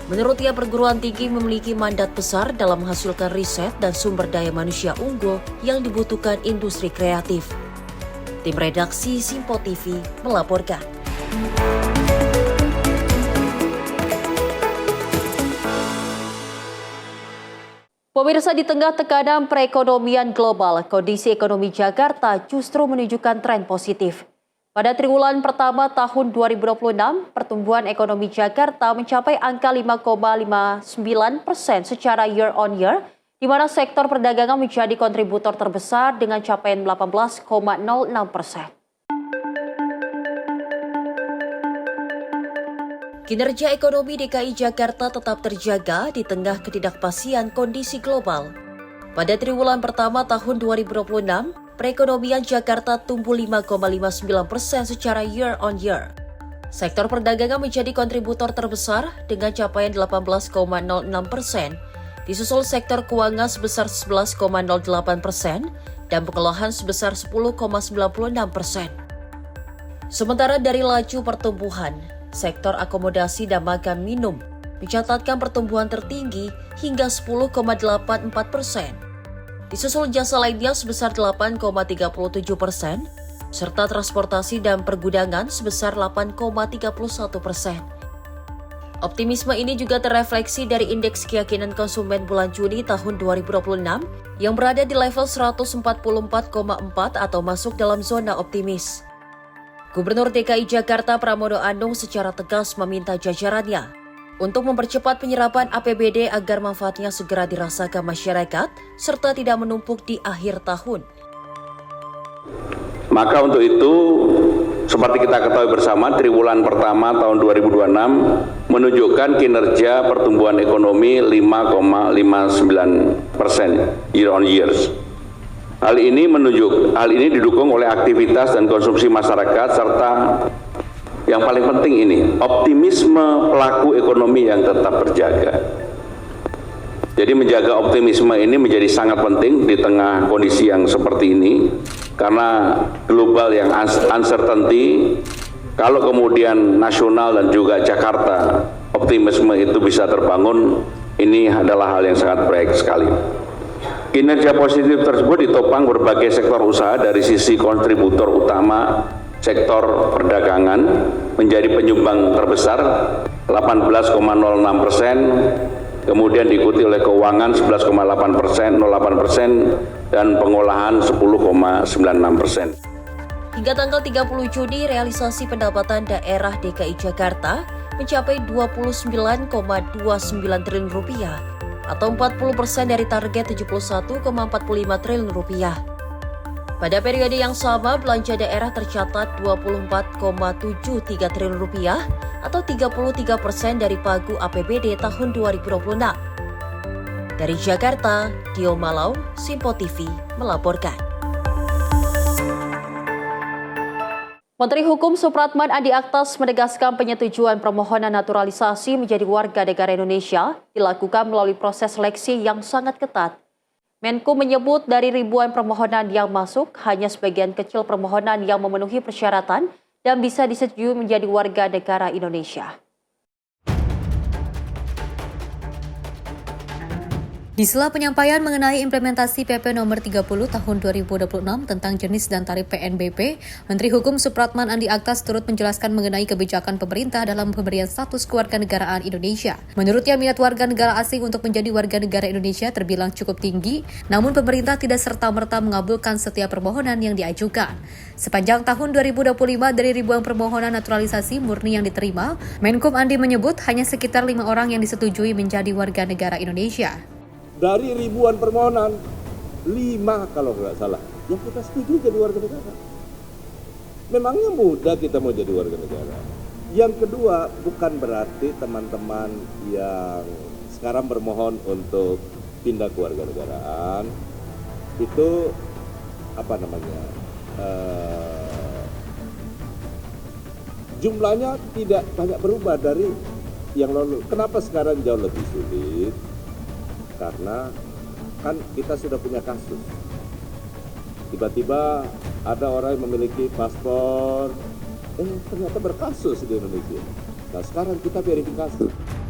Menurutnya, perguruan tinggi memiliki mandat besar dalam menghasilkan riset dan sumber daya manusia unggul yang dibutuhkan industri kreatif. Tim redaksi Simpo TV melaporkan. Pemirsa, di tengah tekanan perekonomian global, kondisi ekonomi Jakarta justru menunjukkan tren positif. Pada triwulan pertama tahun 2026, pertumbuhan ekonomi Jakarta mencapai angka 5,59% secara year on year, di mana sektor perdagangan menjadi kontributor terbesar dengan capaian 18,06%. Kinerja ekonomi DKI Jakarta tetap terjaga di tengah ketidakpastian kondisi global. Pada triwulan pertama tahun 2026, perekonomian Jakarta tumbuh 5,59% secara year on year. Sektor perdagangan menjadi kontributor terbesar dengan capaian 18,06%, disusul sektor keuangan sebesar 11,08% dan pengolahan sebesar 10,96%. Sementara dari laju pertumbuhan, sektor akomodasi dan makan minum mencatatkan pertumbuhan tertinggi hingga 10,84%. Disusul jasa lainnya sebesar 8,37%, serta transportasi dan pergudangan sebesar 8,31%. Optimisme ini juga terrefleksi dari indeks keyakinan konsumen bulan Juni tahun 2026 yang berada di level 144,4 atau masuk dalam zona optimis. Gubernur DKI Jakarta Pramono Anung secara tegas meminta jajarannya untuk mempercepat penyerapan APBD agar manfaatnya segera dirasakan masyarakat serta tidak menumpuk di akhir tahun. Maka untuk itu, seperti kita ketahui bersama, triwulan pertama tahun 2026 menunjukkan kinerja pertumbuhan ekonomi 5,59% year on year. Hal ini didukung oleh aktivitas dan konsumsi masyarakat serta yang paling penting ini, optimisme pelaku ekonomi yang tetap terjaga. Jadi menjaga optimisme ini menjadi sangat penting di tengah kondisi yang seperti ini, karena global yang uncertainty, kalau kemudian nasional dan juga Jakarta, optimisme itu bisa terbangun, ini adalah hal yang sangat baik sekali. Kinerja positif tersebut ditopang berbagai sektor usaha dari sisi kontributor utama. Sektor perdagangan menjadi penyumbang terbesar 18,06%, kemudian diikuti oleh keuangan 11,08%, dan pengolahan 10,96%. Hingga tanggal 30 Juni, realisasi pendapatan daerah DKI Jakarta mencapai 29,29 triliun rupiah atau 40% dari target 71,45 triliun rupiah. Pada periode yang sama, belanja daerah tercatat 24,73 triliun rupiah atau 33% dari pagu APBD tahun 2026. Dari Jakarta, Dio Malau, Simpo TV melaporkan. Menteri Hukum Supratman Andi Aktas menegaskan penyetujuan permohonan naturalisasi menjadi warga negara Indonesia dilakukan melalui proses seleksi yang sangat ketat. Menko menyebut dari ribuan permohonan yang masuk, hanya sebagian kecil permohonan yang memenuhi persyaratan dan bisa disetujui menjadi warga negara Indonesia. Di sela penyampaian mengenai implementasi PP nomor 30 tahun 2026 tentang jenis dan tarif PNBP, Menteri Hukum Supratman Andi Aktas turut menjelaskan mengenai kebijakan pemerintah dalam pemberian status kewarganegaraan Indonesia. Menurutnya, minat warga negara asing untuk menjadi warga negara Indonesia terbilang cukup tinggi, namun pemerintah tidak serta-merta mengabulkan setiap permohonan yang diajukan. Sepanjang tahun 2025, dari ribuan permohonan naturalisasi murni yang diterima, Menkum Andi menyebut hanya sekitar 5 orang yang disetujui menjadi warga negara Indonesia. Dari ribuan permohonan, 5 kalau nggak salah, yang kita setuju jadi warga negara. Memangnya mudah kita mau jadi warga negara. Yang kedua, bukan berarti teman-teman yang sekarang bermohon untuk pindah ke warga negaraan, itu jumlahnya tidak banyak berubah dari yang lalu. Kenapa sekarang jauh lebih sulit? Karena kan kita sudah punya kasus. Tiba-tiba ada orang yang memiliki paspor, ternyata berkasus di Indonesia. Nah sekarang kita verifikasi.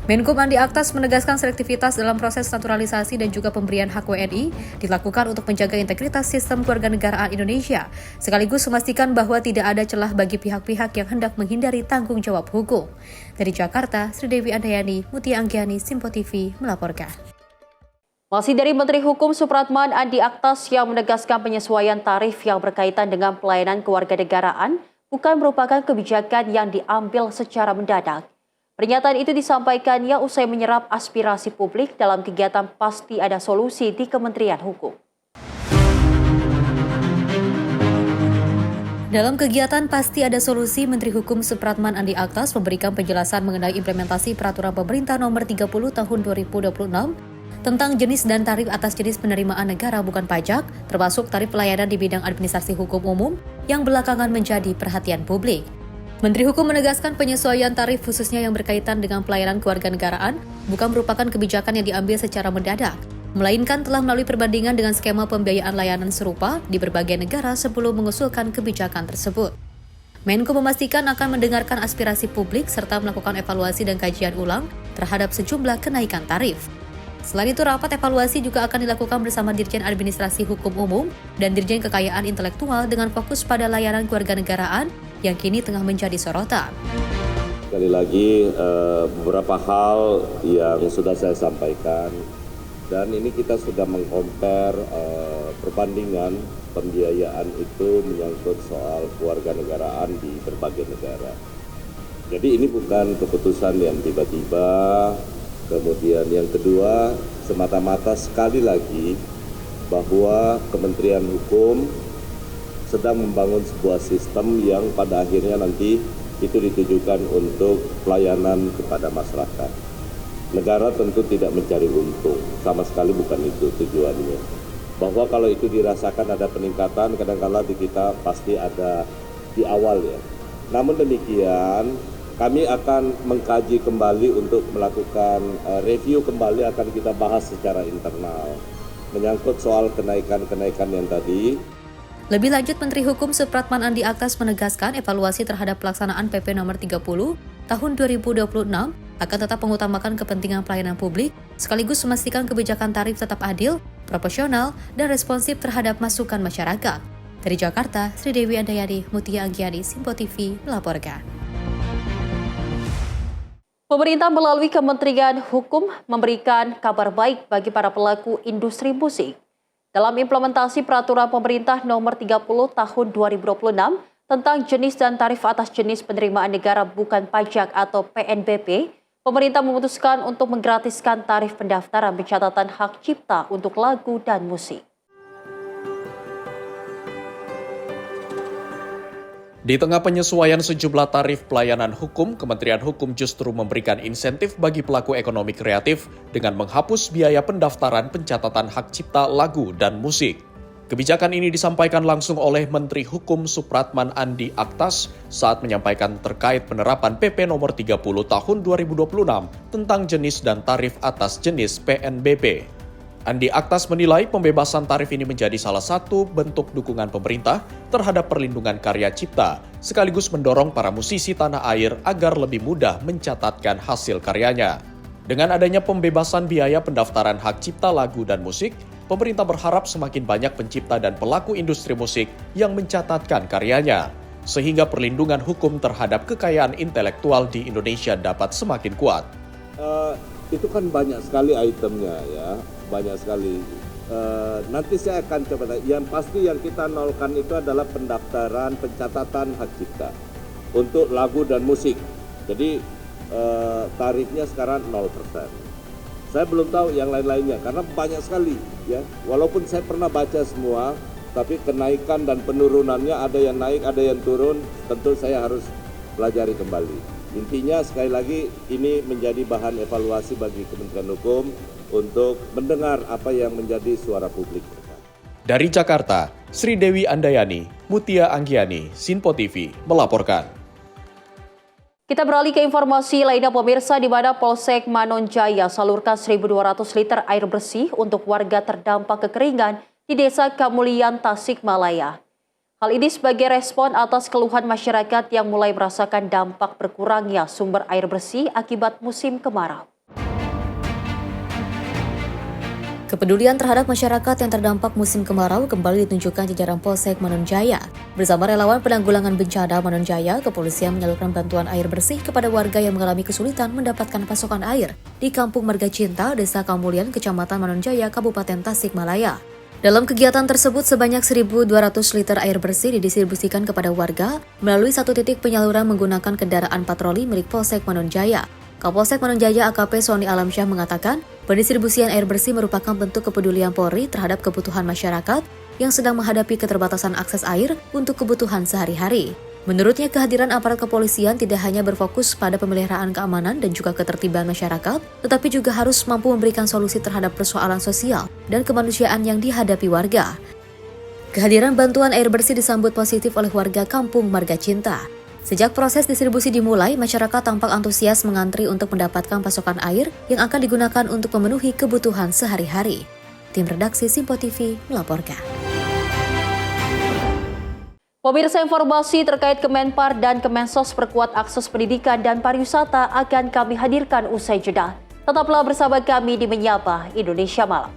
Menkum Andi Aktas menegaskan selektivitas dalam proses naturalisasi dan juga pemberian hak WNI dilakukan untuk menjaga integritas sistem kewarganegaraan Indonesia, sekaligus memastikan bahwa tidak ada celah bagi pihak-pihak yang hendak menghindari tanggung jawab hukum. Dari Jakarta, Sri Dewi Andayani, Mutia Anggiani, Simpo TV melaporkan. Masih dari Menteri Hukum Supratman Andi Aktas yang menegaskan penyesuaian tarif yang berkaitan dengan pelayanan kewarganegaraan bukan merupakan kebijakan yang diambil secara mendadak. Pernyataan itu disampaikannya usai menyerap aspirasi publik dalam kegiatan Pasti Ada Solusi di Kementerian Hukum. Dalam kegiatan Pasti Ada Solusi, Menteri Hukum Supratman Andi Aktas memberikan penjelasan mengenai implementasi Peraturan Pemerintah Nomor 30 Tahun 2026 tentang jenis dan tarif atas jenis penerimaan negara bukan pajak, termasuk tarif pelayanan di bidang administrasi hukum umum yang belakangan menjadi perhatian publik. Menteri Hukum menegaskan penyesuaian tarif khususnya yang berkaitan dengan pelayanan kewarganegaraan bukan merupakan kebijakan yang diambil secara mendadak, melainkan telah melalui perbandingan dengan skema pembiayaan layanan serupa di berbagai negara sebelum mengusulkan kebijakan tersebut. Menko memastikan akan mendengarkan aspirasi publik serta melakukan evaluasi dan kajian ulang terhadap sejumlah kenaikan tarif. Selain itu, rapat evaluasi juga akan dilakukan bersama Dirjen Administrasi Hukum Umum dan Dirjen Kekayaan Intelektual dengan fokus pada layanan kewarganegaraan yang kini tengah menjadi sorotan. Sekali lagi beberapa hal yang sudah saya sampaikan dan ini kita sudah mengcompare perbandingan pembiayaan itu menyangkut soal kewarganegaraan di berbagai negara. Jadi ini bukan keputusan yang tiba-tiba. Kemudian yang kedua, semata-mata sekali lagi bahwa Kementerian Hukum sedang membangun sebuah sistem yang pada akhirnya nanti itu ditujukan untuk pelayanan kepada masyarakat. Negara tentu tidak mencari untung, sama sekali bukan itu tujuannya. Bahwa kalau itu dirasakan ada peningkatan, kadang-kala di kita pasti ada di awal ya. Namun demikian, kami akan mengkaji kembali untuk melakukan review kembali, akan kita bahas secara internal menyangkut soal kenaikan-kenaikan yang tadi. Lebih lanjut, Menteri Hukum Supratman Andi Aktas menegaskan evaluasi terhadap pelaksanaan PP Nomor 30 Tahun 2026 akan tetap mengutamakan kepentingan pelayanan publik, sekaligus memastikan kebijakan tarif tetap adil, proporsional, dan responsif terhadap masukan masyarakat. Dari Jakarta, Sri Dewi Andayani, Mutia Anggiani, Simpo TV melaporkan. Pemerintah melalui Kementerian Hukum memberikan kabar baik bagi para pelaku industri musik. Dalam implementasi Peraturan Pemerintah Nomor 30 Tahun 2026 tentang jenis dan tarif atas jenis penerimaan negara bukan pajak atau PNBP, pemerintah memutuskan untuk menggratiskan tarif pendaftaran pencatatan hak cipta untuk lagu dan musik. Di tengah penyesuaian sejumlah tarif pelayanan hukum, Kementerian Hukum justru memberikan insentif bagi pelaku ekonomi kreatif dengan menghapus biaya pendaftaran pencatatan hak cipta lagu dan musik. Kebijakan ini disampaikan langsung oleh Menteri Hukum Supratman Andi Aktas saat menyampaikan terkait penerapan PP Nomor 30 Tahun 2026 tentang jenis dan tarif atas jenis PNBP. Andi Aktas menilai pembebasan tarif ini menjadi salah satu bentuk dukungan pemerintah terhadap perlindungan karya cipta, sekaligus mendorong para musisi tanah air agar lebih mudah mencatatkan hasil karyanya. Dengan adanya pembebasan biaya pendaftaran hak cipta lagu dan musik, pemerintah berharap semakin banyak pencipta dan pelaku industri musik yang mencatatkan karyanya, sehingga perlindungan hukum terhadap kekayaan intelektual di Indonesia dapat semakin kuat. Itu kan banyak sekali itemnya ya, banyak sekali. Nanti saya akan coba, yang pasti yang kita nolkan itu adalah pendaftaran pencatatan hak cipta untuk lagu dan musik. Jadi tarifnya sekarang 0%. Saya belum tahu yang lain-lainnya karena banyak sekali ya. Walaupun saya pernah baca semua, tapi kenaikan dan penurunannya ada yang naik, ada yang turun, tentu saya harus pelajari kembali. Intinya sekali lagi ini menjadi bahan evaluasi bagi Kementerian Hukum untuk mendengar apa yang menjadi suara publik. Dari Jakarta, Sri Dewi Andayani, Mutia Anggiani, Simpo TV melaporkan. Kita beralih ke informasi lainnya pemirsa, di mana Polsek Manonjaya salurkan 1.200 liter air bersih untuk warga terdampak kekeringan di Desa Kamulian, Tasikmalaya. Hal ini sebagai respon atas keluhan masyarakat yang mulai merasakan dampak berkurangnya sumber air bersih akibat musim kemarau. Kepedulian terhadap masyarakat yang terdampak musim kemarau kembali ditunjukkan jajaran Polsek Manonjaya. Bersama relawan penanggulangan bencana Manonjaya, kepolisian menyalurkan bantuan air bersih kepada warga yang mengalami kesulitan mendapatkan pasokan air di Kampung Marga Cinta, Desa Kamulian, Kecamatan Manonjaya, Kabupaten Tasikmalaya. Dalam kegiatan tersebut, sebanyak 1.200 liter air bersih didistribusikan kepada warga melalui satu titik penyaluran menggunakan kendaraan patroli milik Polsek Manonjaya. Kapolsek Manonjaya AKP Sony Alamsyah mengatakan, pendistribusian air bersih merupakan bentuk kepedulian Polri terhadap kebutuhan masyarakat yang sedang menghadapi keterbatasan akses air untuk kebutuhan sehari-hari. Menurutnya, kehadiran aparat kepolisian tidak hanya berfokus pada pemeliharaan keamanan dan juga ketertiban masyarakat, tetapi juga harus mampu memberikan solusi terhadap persoalan sosial dan kemanusiaan yang dihadapi warga. Kehadiran bantuan air bersih disambut positif oleh warga Kampung Marga Cinta. Sejak proses distribusi dimulai, masyarakat tampak antusias mengantri untuk mendapatkan pasokan air yang akan digunakan untuk memenuhi kebutuhan sehari-hari. Tim redaksi Simpo TV melaporkan. Pemirsa, informasi terkait Kemenpar dan Kemensos perkuat akses pendidikan dan pariwisata akan kami hadirkan usai jeda. Tetaplah bersama kami di Menyapa Indonesia Malam.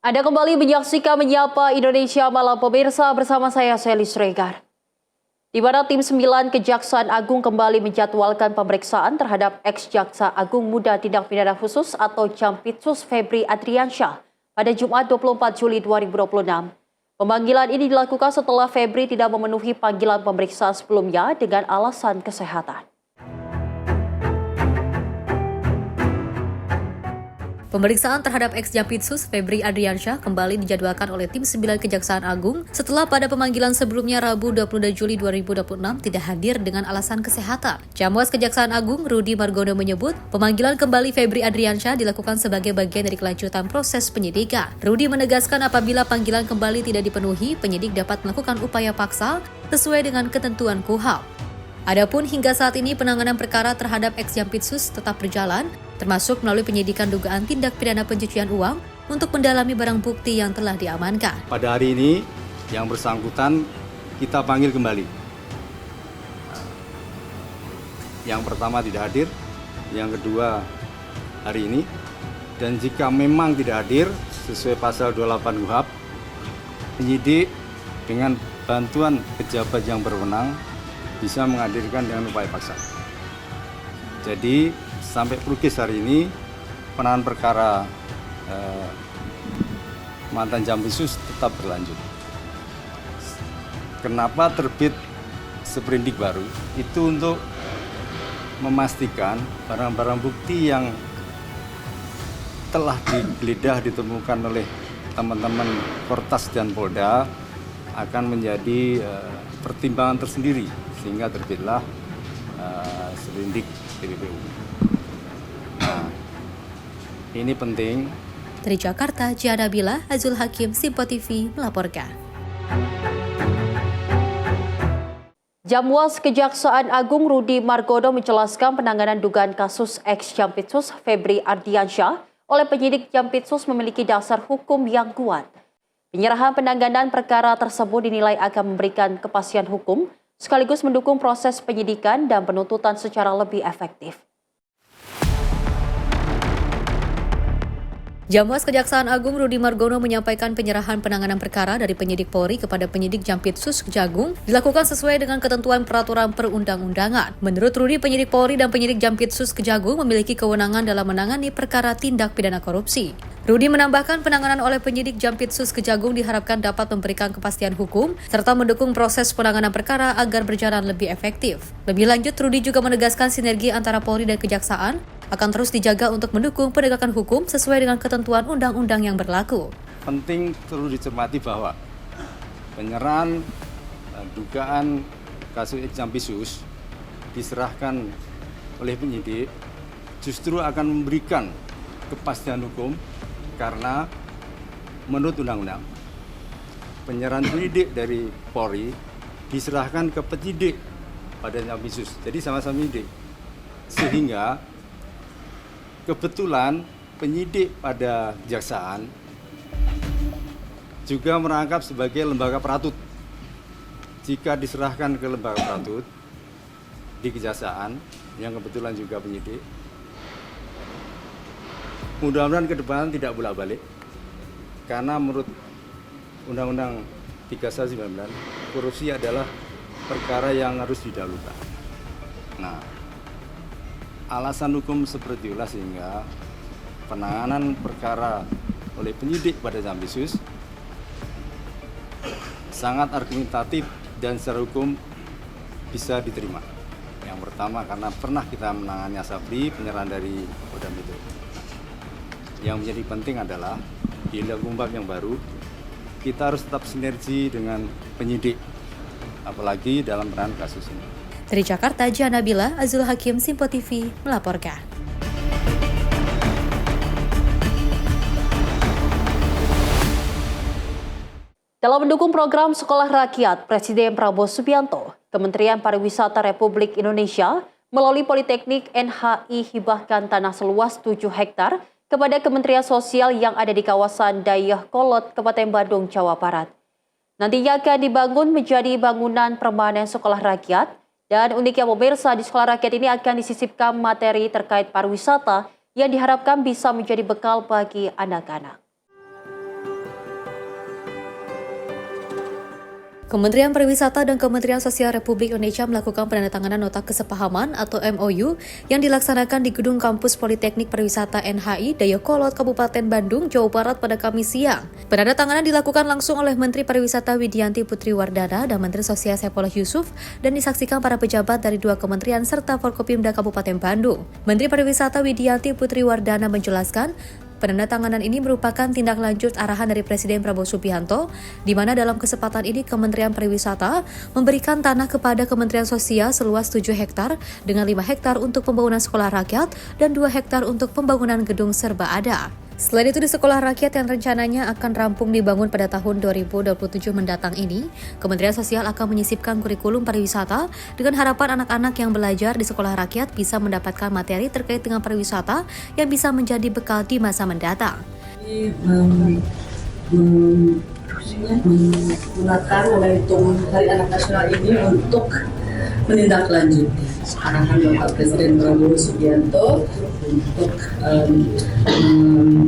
Anda kembali menyaksikan Menyapa Indonesia Malam, pemirsa, bersama saya Sally Sregar. Di mana tim 9 Kejaksaan Agung kembali menjadwalkan pemeriksaan terhadap ex-Jaksa Agung Muda Tindak Pidana Khusus atau Jampitsus Febri Adriansyah pada Jumat 24 Juli 2026. Pemanggilan ini dilakukan setelah Febri tidak memenuhi panggilan pemeriksaan sebelumnya dengan alasan kesehatan. Pemeriksaan terhadap ex-Jampitsus Febri Adriansyah kembali dijadwalkan oleh tim 9 Kejaksaan Agung setelah pada pemanggilan sebelumnya Rabu 22 Juli 2026 tidak hadir dengan alasan kesehatan. Jamwas Kejaksaan Agung Rudi Margono menyebut pemanggilan kembali Febri Adriansyah dilakukan sebagai bagian dari kelanjutan proses penyidikan. Rudi menegaskan apabila panggilan kembali tidak dipenuhi, penyidik dapat melakukan upaya paksa sesuai dengan ketentuan KUHP. Adapun hingga saat ini penanganan perkara terhadap ex-Jampitsus tetap berjalan, termasuk melalui penyidikan dugaan tindak pidana pencucian uang untuk mendalami barang bukti yang telah diamankan. Pada hari ini, yang bersangkutan kita panggil kembali. Yang pertama tidak hadir, yang kedua hari ini, dan jika memang tidak hadir sesuai pasal 28 KUHP, penyidik dengan bantuan pejabat yang berwenang bisa menghadirkan dengan upaya paksa. Jadi sampai Prukis hari ini penanganan perkara mantan Jampitsus tetap berlanjut. Kenapa terbit sprindik baru? Itu untuk memastikan barang-barang bukti yang telah digeledah ditemukan oleh teman-teman Kortas dan Polda akan menjadi pertimbangan tersendiri, sehingga terbitlah sprindik TPPU. Nah, ini penting. Dari Jakarta, Jiana Bila, Azul Hakim, Simpo TV melaporkan. Jamwas Kejaksaan Agung Rudi Margono menjelaskan penanganan dugaan kasus ex-Jampitsus Febri Adriansyah oleh penyidik Jampitsus memiliki dasar hukum yang kuat. Penyerahan penanganan perkara tersebut dinilai akan memberikan kepastian hukum sekaligus mendukung proses penyidikan dan penuntutan secara lebih efektif. Jamwas Kejaksaan Agung Rudi Margono menyampaikan penyerahan penanganan perkara dari penyidik Polri kepada penyidik Jampitsus Kejagung dilakukan sesuai dengan ketentuan peraturan perundang-undangan. Menurut Rudi, penyidik Polri dan penyidik Jampitsus Kejagung memiliki kewenangan dalam menangani perkara tindak pidana korupsi. Rudi menambahkan penanganan oleh penyidik Jampitsus Kejagung diharapkan dapat memberikan kepastian hukum serta mendukung proses penanganan perkara agar berjalan lebih efektif. Lebih lanjut, Rudi juga menegaskan sinergi antara Polri dan Kejaksaan akan terus dijaga untuk mendukung penegakan hukum sesuai dengan ketentuan undang-undang yang berlaku. Penting perlu dicermati bahwa penyerahan dugaan kasus Exampisus diserahkan oleh penyidik justru akan memberikan kepastian hukum karena menurut undang-undang penyerahan penyidik dari Polri diserahkan ke penyidik pada Exampisus. Jadi sama-sama penyidik. Sehingga kebetulan penyidik pada kejaksaan juga merangkap sebagai lembaga peratut. Jika diserahkan ke lembaga peratut di kejaksaan, yang kebetulan juga penyidik, mudah-mudahan ke depan tidak bolak-balik, karena menurut Undang-Undang 31/19, korupsi adalah perkara yang harus didahulukan. Nah, alasan hukum seperti itulah sehingga penanganan perkara oleh penyidik pada Exampisus sangat argumentatif dan secara hukum bisa diterima. Yang pertama karena pernah kita menangani Asabri, penyerahan dari Polda Metro. Yang menjadi penting adalah di hukum yang baru kita harus tetap sinergi dengan penyidik, apalagi dalam penanganan kasus ini. Dari Jakarta, Janabila, Azul Hakim, Simpo TV melaporkan. Dalam mendukung program Sekolah Rakyat, Presiden Prabowo Subianto, Kementerian Pariwisata Republik Indonesia melalui Politeknik NHI hibahkan tanah seluas 7 hektar kepada Kementerian Sosial yang ada di kawasan Dayakolot, Kabupaten Bandung, Jawa Barat. Nantinya akan dibangun menjadi bangunan permanen sekolah rakyat, dan uniknya pemirsa, di sekolah rakyat ini akan disisipkan materi terkait pariwisata yang diharapkan bisa menjadi bekal bagi anak-anak. Kementerian Pariwisata dan Kementerian Sosial Republik Indonesia melakukan penandatanganan nota kesepahaman atau MOU yang dilaksanakan di Gedung Kampus Politeknik Pariwisata NHI Dayakolot, Kabupaten Bandung, Jawa Barat pada Kamis siang. Penandatanganan dilakukan langsung oleh Menteri Pariwisata Widianti Putri Wardana dan Menteri Sosial Saifullah Yusuf dan disaksikan para pejabat dari 2 kementerian serta Forkopimda Kabupaten Bandung. Menteri Pariwisata Widianti Putri Wardana menjelaskan, penandatanganan ini merupakan tindak lanjut arahan dari Presiden Prabowo Subianto, di mana dalam kesempatan ini Kementerian Pariwisata memberikan tanah kepada Kementerian Sosial seluas 7 hektar dengan 5 hektar untuk pembangunan sekolah rakyat dan 2 hektar untuk pembangunan gedung serba ada. Selain itu, di sekolah rakyat yang rencananya akan rampung dibangun pada tahun 2027 mendatang ini, Kementerian Sosial akan menyisipkan kurikulum pariwisata dengan harapan anak-anak yang belajar di sekolah rakyat bisa mendapatkan materi terkait dengan pariwisata yang bisa menjadi bekal di masa mendatang. Menggunakan momentum Hari Anak Nasional ini untuk menindaklanjuti arahan Bapak Presiden Prabowo Subianto untuk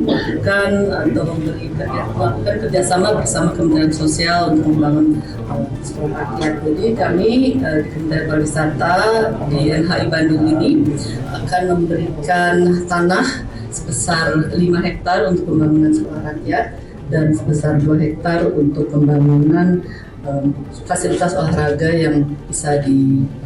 melakukan atau melakukan kerjasama bersama Kementerian Sosial untuk membangun sekolah rakyat. Jadi kami di Kementerian Pariwisata di NHI Bandung ini akan memberikan tanah sebesar 5 hektar untuk pembangunan sekolah rakyat dan sebesar 2 hektar untuk pembangunan fasilitas olahraga yang bisa digunakan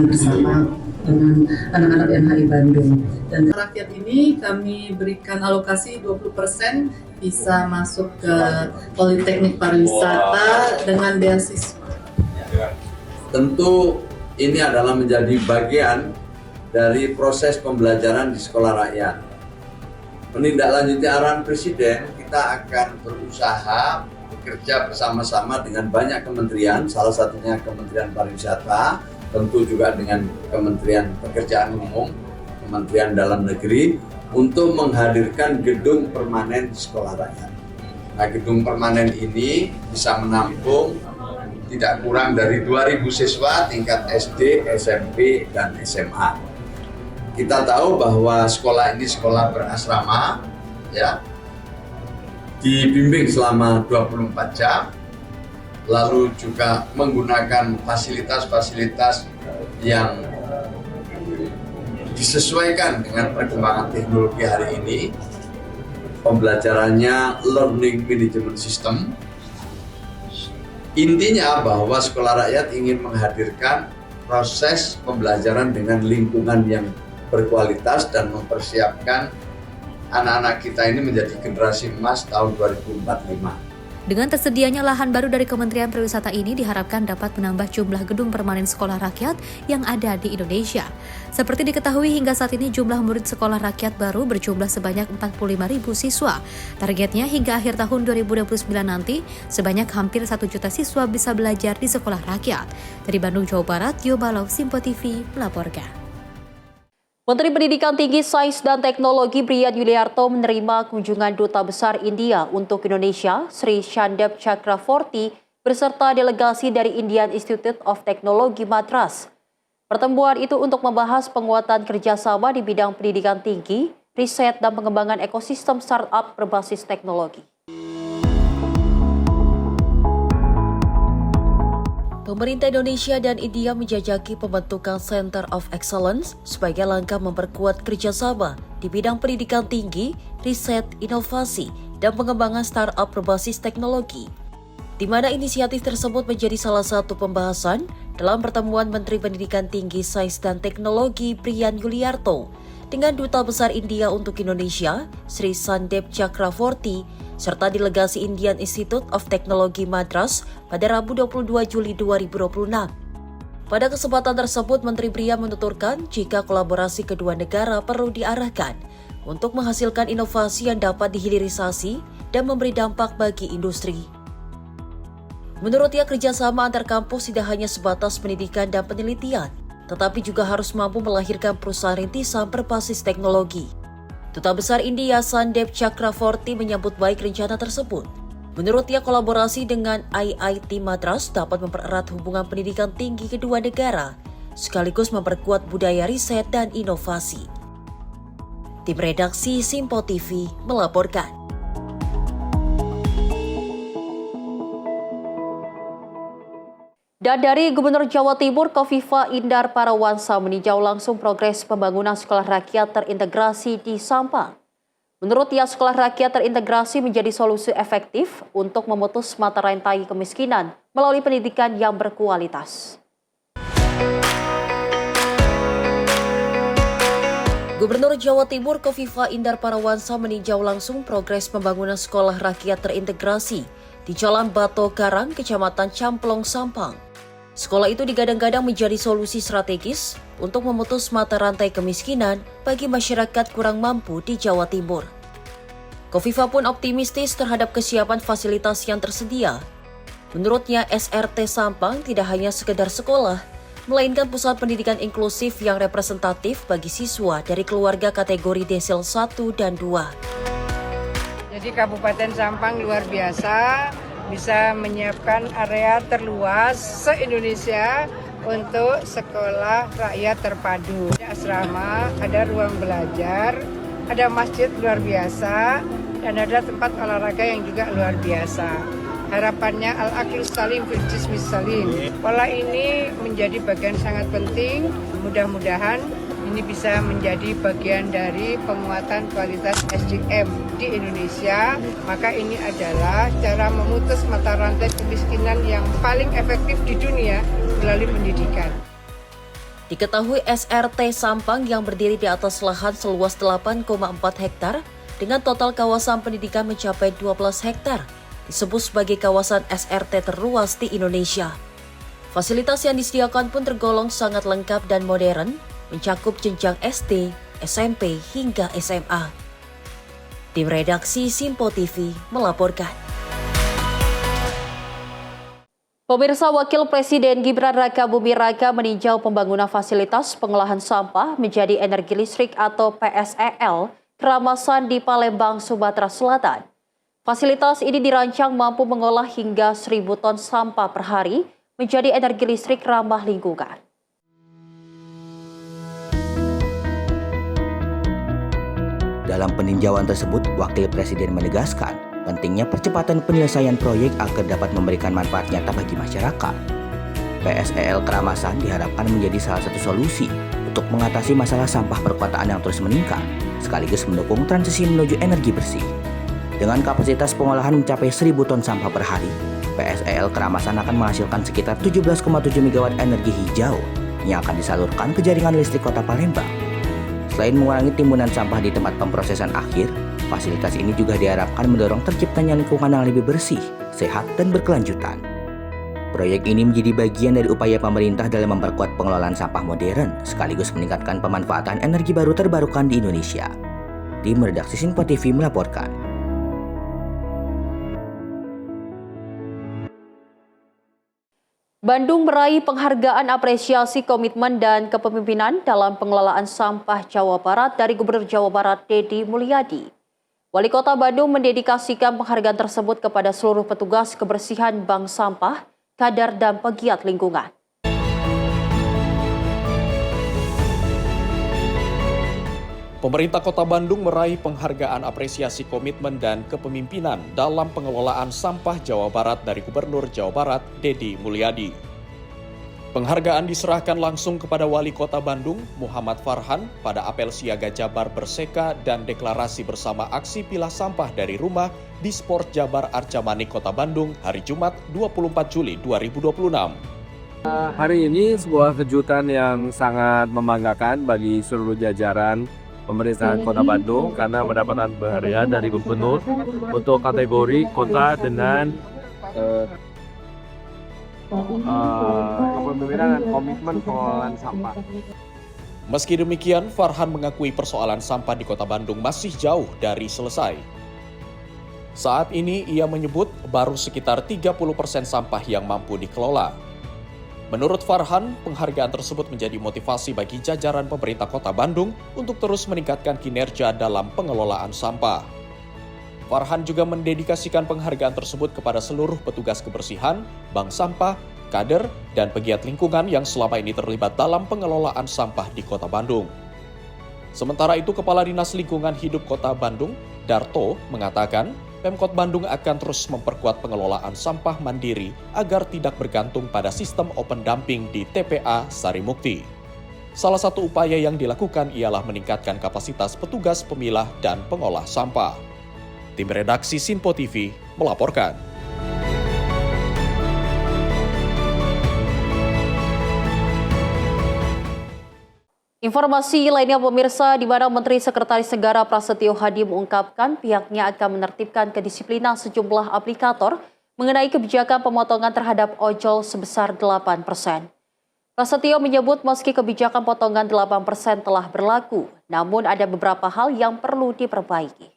bersama dengan anak-anak NHI Bandung. Dan rakyat ini kami berikan alokasi 20% bisa masuk ke Politeknik Pariwisata dengan beasiswa. Tentu ini adalah menjadi bagian dari proses pembelajaran di sekolah rakyat. Menindaklanjuti arahan Presiden, kita akan berusaha bekerja bersama-sama dengan banyak kementerian, salah satunya Kementerian Pariwisata, tentu juga dengan Kementerian Pekerjaan Umum, Kementerian Dalam Negeri, untuk menghadirkan gedung permanen sekolah rakyat. Nah, gedung permanen ini bisa menampung tidak kurang dari 2.000 siswa tingkat SD, SMP, dan SMA. Kita tahu bahwa sekolah ini sekolah berasrama, ya, dibimbing selama 24 jam, lalu juga menggunakan fasilitas-fasilitas yang disesuaikan dengan perkembangan teknologi hari ini. Pembelajarannya learning management system. Intinya bahwa sekolah rakyat ingin menghadirkan proses pembelajaran dengan lingkungan yang berkualitas dan mempersiapkan anak-anak kita ini menjadi generasi emas tahun 2045. Dengan tersedianya lahan baru dari Kementerian Pariwisata ini diharapkan dapat menambah jumlah gedung permanen sekolah rakyat yang ada di Indonesia. Seperti diketahui hingga saat ini jumlah murid sekolah rakyat baru berjumlah sebanyak 45.000 siswa. Targetnya hingga akhir tahun 2029 nanti sebanyak hampir 1 juta siswa bisa belajar di sekolah rakyat. Dari Bandung, Jawa Barat, Yo Balaw, Simpo TV melaporkan. Menteri Pendidikan Tinggi, Sains dan Teknologi Brian Yuliarto menerima kunjungan Duta Besar India untuk Indonesia, Sri Shandep Chakravorty, beserta delegasi dari Indian Institute of Technology Madras. Pertemuan itu untuk membahas penguatan kerjasama di bidang pendidikan tinggi, riset dan pengembangan ekosistem startup berbasis teknologi. Pemerintah Indonesia dan India menjajaki pembentukan Center of Excellence sebagai langkah memperkuat kerjasama di bidang pendidikan tinggi, riset, inovasi, dan pengembangan startup berbasis teknologi. Di mana inisiatif tersebut menjadi salah satu pembahasan dalam pertemuan Menteri Pendidikan Tinggi, Sains dan Teknologi Brian Yuliarto dengan Duta Besar India untuk Indonesia, Sri Shandep Chakravorty, serta delegasi Indian Institute of Technology Madras pada Rabu 22 Juli 2026. Pada kesempatan tersebut, Menteri Brian menuturkan jika kolaborasi kedua negara perlu diarahkan untuk menghasilkan inovasi yang dapat dihilirisasi dan memberi dampak bagi industri. Menurutnya, kerjasama antar kampus tidak hanya sebatas pendidikan dan penelitian, tetapi juga harus mampu melahirkan perusahaan rintisan berbasis teknologi. Duta Besar India Shandep Chakravorty menyambut baik rencana tersebut. Menurutnya, kolaborasi dengan IIT Madras dapat mempererat hubungan pendidikan tinggi kedua negara, sekaligus memperkuat budaya riset dan inovasi. Tim redaksi Simpo TV melaporkan. Dan dari Gubernur Jawa Timur, Kofifa Indar Parawansa meninjau langsung progres pembangunan sekolah rakyat terintegrasi di Sampang. Menurutnya, sekolah rakyat terintegrasi menjadi solusi efektif untuk memutus mata rantai kemiskinan melalui pendidikan yang berkualitas. Gubernur Jawa Timur Kofifa Indar Parawansa meninjau langsung progres pembangunan sekolah rakyat terintegrasi di Jalan Bato Karang, Kecamatan Camplong, Sampang. Sekolah itu digadang-gadang menjadi solusi strategis untuk memutus mata rantai kemiskinan bagi masyarakat kurang mampu di Jawa Timur. Kofifa pun optimistis terhadap kesiapan fasilitas yang tersedia. Menurutnya, SRT Sampang tidak hanya sekedar sekolah, melainkan pusat pendidikan inklusif yang representatif bagi siswa dari keluarga kategori desil 1 dan 2. Jadi Kabupaten Sampang luar biasa, bisa menyiapkan area terluas se-Indonesia untuk sekolah rakyat terpadu. Ada asrama, ada ruang belajar, ada masjid luar biasa, dan ada tempat olahraga yang juga luar biasa. Harapannya Al-Aqil Salim Fil Jismi Salim. Pola ini menjadi bagian sangat penting, mudah-mudahan ini bisa menjadi bagian dari penguatan kualitas SDM di Indonesia. Maka ini adalah cara memutus mata rantai kemiskinan yang paling efektif di dunia melalui pendidikan. Diketahui SRT Sampang yang berdiri di atas lahan seluas 8,4 hektar dengan total kawasan pendidikan mencapai 12 hektar disebut sebagai kawasan SRT terluas di Indonesia. Fasilitas yang disediakan pun tergolong sangat lengkap dan modern, mencakup jenjang SD, SMP, hingga SMA. Tim redaksi Simpo TV melaporkan. Pemirsa, Wakil Presiden Gibran Rakabuming Raka meninjau pembangunan fasilitas pengolahan sampah menjadi energi listrik atau PSEL Keramasan di Palembang, Sumatera Selatan. Fasilitas ini dirancang mampu mengolah hingga 1.000 ton sampah per hari menjadi energi listrik ramah lingkungan. Dalam peninjauan tersebut, Wakil Presiden menegaskan pentingnya percepatan penyelesaian proyek agar dapat memberikan manfaat nyata bagi masyarakat. PSEL Keramasan diharapkan menjadi salah satu solusi untuk mengatasi masalah sampah perkotaan yang terus meningkat, sekaligus mendukung transisi menuju energi bersih. Dengan kapasitas pengolahan mencapai 1.000 ton sampah per hari, PSEL Keramasan akan menghasilkan sekitar 17,7 MW energi hijau yang akan disalurkan ke jaringan listrik Kota Palembang. Selain mengurangi timbunan sampah di tempat pemrosesan akhir, fasilitas ini juga diharapkan mendorong terciptanya lingkungan yang lebih bersih sehat, dan berkelanjutan. Proyek ini menjadi bagian dari upaya pemerintah dalam memperkuat pengelolaan sampah modern sekaligus meningkatkan pemanfaatan energi baru terbarukan di Indonesia. Tim redaksi Sinpo TV melaporkan. Bandung meraih penghargaan apresiasi komitmen dan kepemimpinan dalam pengelolaan sampah Jawa Barat dari Gubernur Jawa Barat Deddy Mulyadi. Wali Kota Bandung mendedikasikan penghargaan tersebut kepada seluruh petugas kebersihan bank sampah, kader, dan pegiat lingkungan. Pemerintah Kota Bandung meraih penghargaan apresiasi komitmen dan kepemimpinan dalam pengelolaan sampah Jawa Barat dari Gubernur Jawa Barat Deddy Mulyadi. Penghargaan diserahkan langsung kepada Wali Kota Bandung, Muhammad Farhan, pada apel siaga Jabar Berseka dan deklarasi bersama aksi pilah sampah dari rumah di Sport Jabar Arca Manik Kota Bandung hari Jumat 24 Juli 2026. Hari ini sebuah kejutan yang sangat membanggakan bagi seluruh jajaran pemerintahan Kota Bandung karena mendapatkan penghargaan dari Gubernur untuk kategori kota dengan kepemimpinan dan komitmen pengelolaan sampah. Meski demikian, Farhan mengakui persoalan sampah di Kota Bandung masih jauh dari selesai. Saat ini ia menyebut baru sekitar 30% sampah yang mampu dikelola. Menurut Farhan, penghargaan tersebut menjadi motivasi bagi jajaran pemerintah Kota Bandung untuk terus meningkatkan kinerja dalam pengelolaan sampah. Farhan juga mendedikasikan penghargaan tersebut kepada seluruh petugas kebersihan, bank sampah, kader, dan pegiat lingkungan yang selama ini terlibat dalam pengelolaan sampah di Kota Bandung. Sementara itu, Kepala Dinas Lingkungan Hidup Kota Bandung, Darto, mengatakan Pemkot Bandung akan terus memperkuat pengelolaan sampah mandiri agar tidak bergantung pada sistem open dumping di TPA Sarimukti. Salah satu upaya yang dilakukan ialah meningkatkan kapasitas petugas pemilah dan pengolah sampah. Tim redaksi Sinpo TV melaporkan. Informasi lainnya pemirsa, di mana Menteri Sekretaris Negara Prasetyo Hadi mengungkapkan pihaknya akan menertibkan kedisiplinan sejumlah aplikator mengenai kebijakan pemotongan terhadap ojol sebesar 8%. Prasetyo menyebut meski kebijakan potongan 8% telah berlaku, namun ada beberapa hal yang perlu diperbaiki.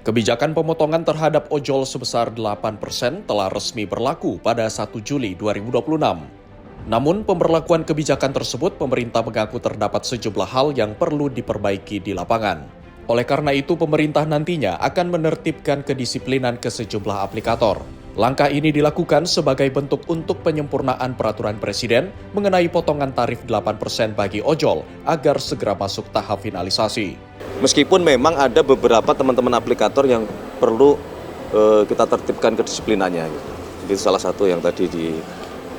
Kebijakan pemotongan terhadap ojol sebesar 8% telah resmi berlaku pada 1 Juli 2026. Namun, pemberlakuan kebijakan tersebut pemerintah mengaku terdapat sejumlah hal yang perlu diperbaiki di lapangan. Oleh karena itu, pemerintah nantinya akan menertibkan kedisiplinan ke sejumlah aplikator. Langkah ini dilakukan sebagai bentuk untuk penyempurnaan peraturan Presiden mengenai potongan tarif 8% bagi ojol agar segera masuk tahap finalisasi. Meskipun memang ada beberapa teman-teman aplikator yang perlu kita tertibkan kedisiplinannya. Jadi salah satu yang tadi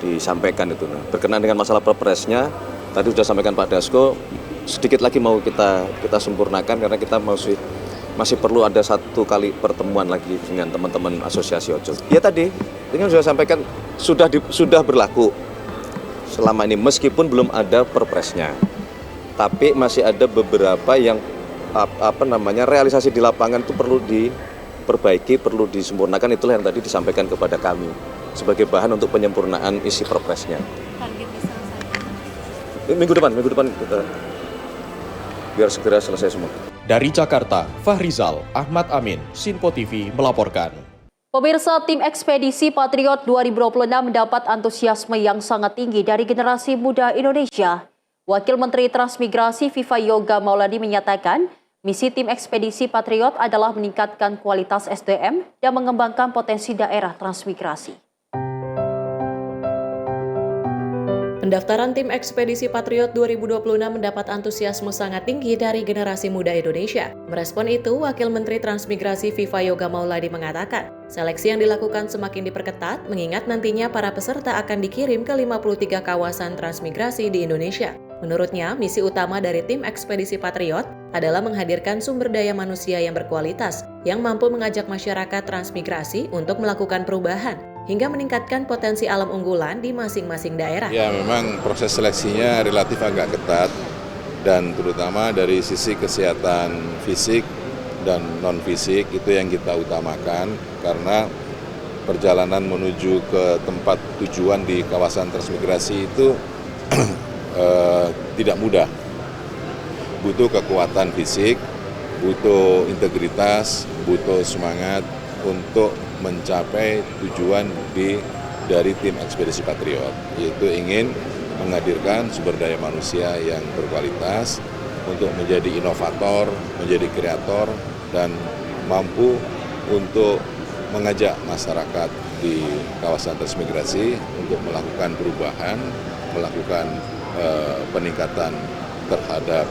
disampaikan itu. Berkenaan dengan masalah perpresnya, tadi sudah sampaikan Pak Dasko, sedikit lagi mau kita sempurnakan karena kita masih perlu ada satu kali pertemuan lagi dengan teman-teman asosiasi ojol. Ya tadi, ini kan sudah sampaikan sudah berlaku selama ini meskipun belum ada perpresnya. Tapi masih ada beberapa yang realisasi di lapangan itu perlu diperbaiki, perlu disempurnakan. Itulah yang tadi disampaikan kepada kami sebagai bahan untuk penyempurnaan isi perpresnya. Minggu depan kita biar segera selesai semua. Dari Jakarta, Fahrizal Ahmad Amin, Sinpo TV melaporkan. Pemirsa, tim ekspedisi Patriot 2026 mendapat antusiasme yang sangat tinggi dari generasi muda Indonesia. Wakil Menteri Transmigrasi Viva Yoga Mauladi menyatakan, misi tim ekspedisi Patriot adalah meningkatkan kualitas SDM dan mengembangkan potensi daerah transmigrasi. Pendaftaran tim ekspedisi Patriot 2026 mendapat antusiasme sangat tinggi dari generasi muda Indonesia. Merespon itu, Wakil Menteri Transmigrasi Viva Yoga Mauladi mengatakan, seleksi yang dilakukan semakin diperketat mengingat nantinya para peserta akan dikirim ke 53 kawasan transmigrasi di Indonesia. Menurutnya, misi utama dari tim ekspedisi Patriot adalah menghadirkan sumber daya manusia yang berkualitas, yang mampu mengajak masyarakat transmigrasi untuk melakukan perubahan, hingga meningkatkan potensi alam unggulan di masing-masing daerah. Ya, memang proses seleksinya relatif agak ketat, dan terutama dari sisi kesehatan fisik dan non-fisik itu yang kita utamakan karena perjalanan menuju ke tempat tujuan di kawasan transmigrasi itu tidak mudah. Butuh kekuatan fisik, butuh integritas, butuh semangat untuk mencapai tujuan dari tim Ekspedisi Patriot, yaitu ingin menghadirkan sumber daya manusia yang berkualitas untuk menjadi inovator, menjadi kreator, dan mampu untuk mengajak masyarakat di kawasan transmigrasi untuk melakukan perubahan, melakukan peningkatan terhadap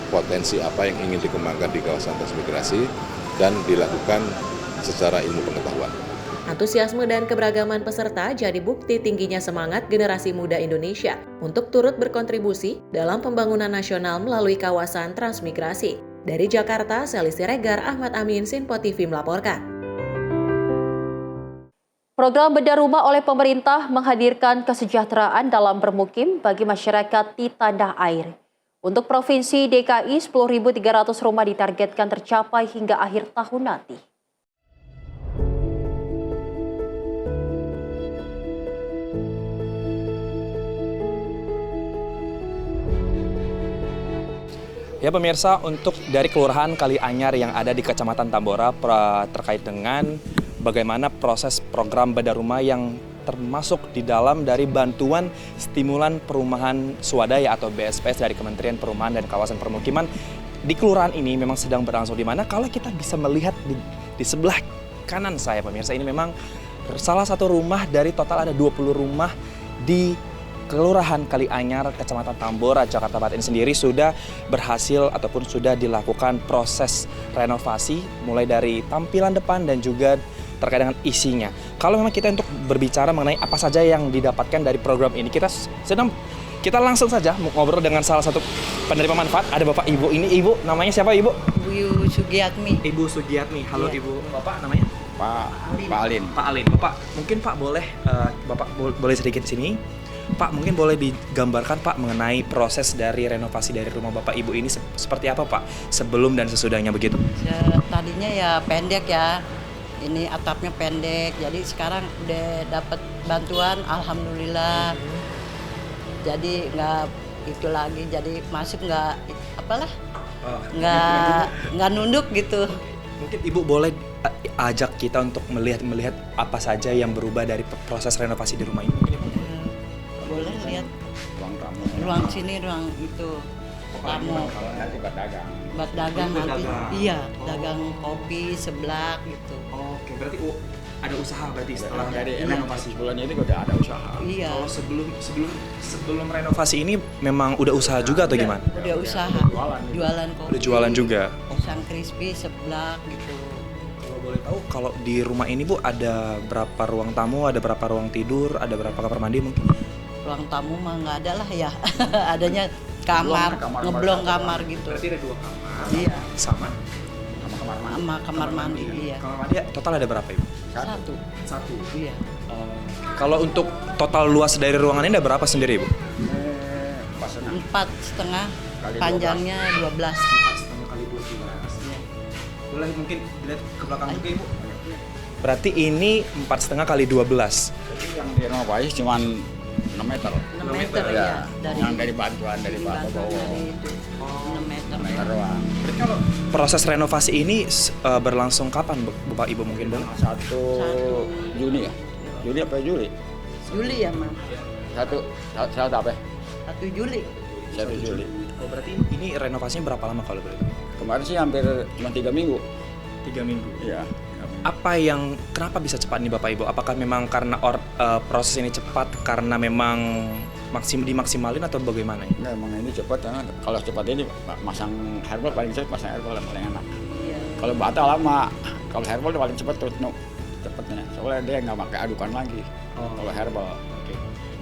potensi apa yang ingin dikembangkan di kawasan transmigrasi dan dilakukan secara ilmu pengetahuan. Antusiasme dan keberagaman peserta jadi bukti tingginya semangat generasi muda Indonesia untuk turut berkontribusi dalam pembangunan nasional melalui kawasan transmigrasi. Dari Jakarta, Sally Siregar, Ahmad Amin, Sinpo TV melaporkan. Program Bedah Rumah oleh pemerintah menghadirkan kesejahteraan dalam bermukim bagi masyarakat di tanah air. Untuk Provinsi DKI, 10.300 rumah ditargetkan tercapai hingga akhir tahun nanti. Ya pemirsa, untuk dari Kelurahan Kalianyar yang ada di Kecamatan Tambora terkait dengan bagaimana proses program Bedah Rumah yang termasuk di dalam dari bantuan stimulan perumahan swadaya atau BSPS dari Kementerian Perumahan dan Kawasan Permukiman di kelurahan ini memang sedang berlangsung, di mana kalau kita bisa melihat di sebelah kanan saya pemirsa, ini memang salah satu rumah dari total ada 20 rumah di Kelurahan Kalianyar, Kecamatan Tambora, Jakarta Barat ini sendiri sudah berhasil ataupun sudah dilakukan proses renovasi mulai dari tampilan depan dan juga terkait dengan isinya. Kalau memang kita untuk berbicara mengenai apa saja yang didapatkan dari program ini, kita langsung saja ngobrol dengan salah satu penerima manfaat. Ada Bapak Ibu ini. Ibu namanya siapa Ibu? Ibu Sugiatmi. Ibu Sugiatmi. Halo ya. Ibu. Bapak namanya? Pak Alin. Pak Alin. Bapak mungkin Pak boleh Bapak boleh sedikit di sini. Pak mungkin boleh digambarkan Pak mengenai proses dari renovasi dari rumah Bapak Ibu ini seperti apa Pak sebelum dan sesudahnya begitu? Tadinya ya pendek ya. Ini atapnya pendek, jadi sekarang udah dapat bantuan, alhamdulillah. Jadi nggak itu lagi, jadi masuk nggak apalah, nggak nunduk gitu. Mungkin Ibu boleh ajak kita untuk melihat apa saja yang berubah dari proses renovasi di rumah ini. Boleh lihat ruang sini, ruang itu. Tamu. Nanti buat dagang. Buat dagang nanti. Iya, dagang kopi seblak gitu. Oke, berarti ada usaha berarti setelah dari renovasi bulan ini udah ada usaha. Iya. Kalau sebelum renovasi ini memang udah usaha juga atau gimana? Udah usaha. Jualan kopi. Udah jualan juga. Pisang crispy seblak gitu. Kalau boleh tahu, kalau di rumah ini Bu ada berapa ruang tamu, ada berapa ruang tidur, ada berapa kamar mandi mungkin? Ruang tamu mah nggak ada lah ya. Adanya kamar ngeblong kamar gitu. Berarti ada 2 kamar. Iya. Sama kamar mandi. Iya. Kamar mandi total ada berapa Ibu? Satu. Iya. Kalau untuk total luas dari ruangan ini ada berapa sendiri Ibu? 4,5. Panjangnya 12. 4,5 kali 12. Iya. Boleh mungkin dilihat ke belakang juga Ibu. Berarti ini 4,5 kali 12. Jadi yang direnovasi cuma 6 meter. 6 meter ya. Yang dari bantuan dari Pak Prabowo. 6 meter. Ruang. Berarti kalau proses renovasi ini berlangsung kapan Bapak Ibu mungkin boleh? 1 Juni ya? Juli apa Juli? Juli ya Mas. 1 apa? 1 Juli. 1 Juli. Oh, berarti ini renovasinya berapa lama kalau boleh? Kemarin sih hampir cuma 3 minggu. 3 minggu? Iya. Apa yang kenapa bisa cepat nih Bapak Ibu? Apakah memang karena proses ini cepat karena memang dimaksimalin atau bagaimana? Enggak, emang ini cepat karena kalau cepat ini masang herbal paling cepat, pasang herbal paling enak. Iya. Kalau bata lama, kalau herbal paling cepat terus cepatnya. Soalnya dia nggak pakai adukan lagi. Kalau herbal. Oke.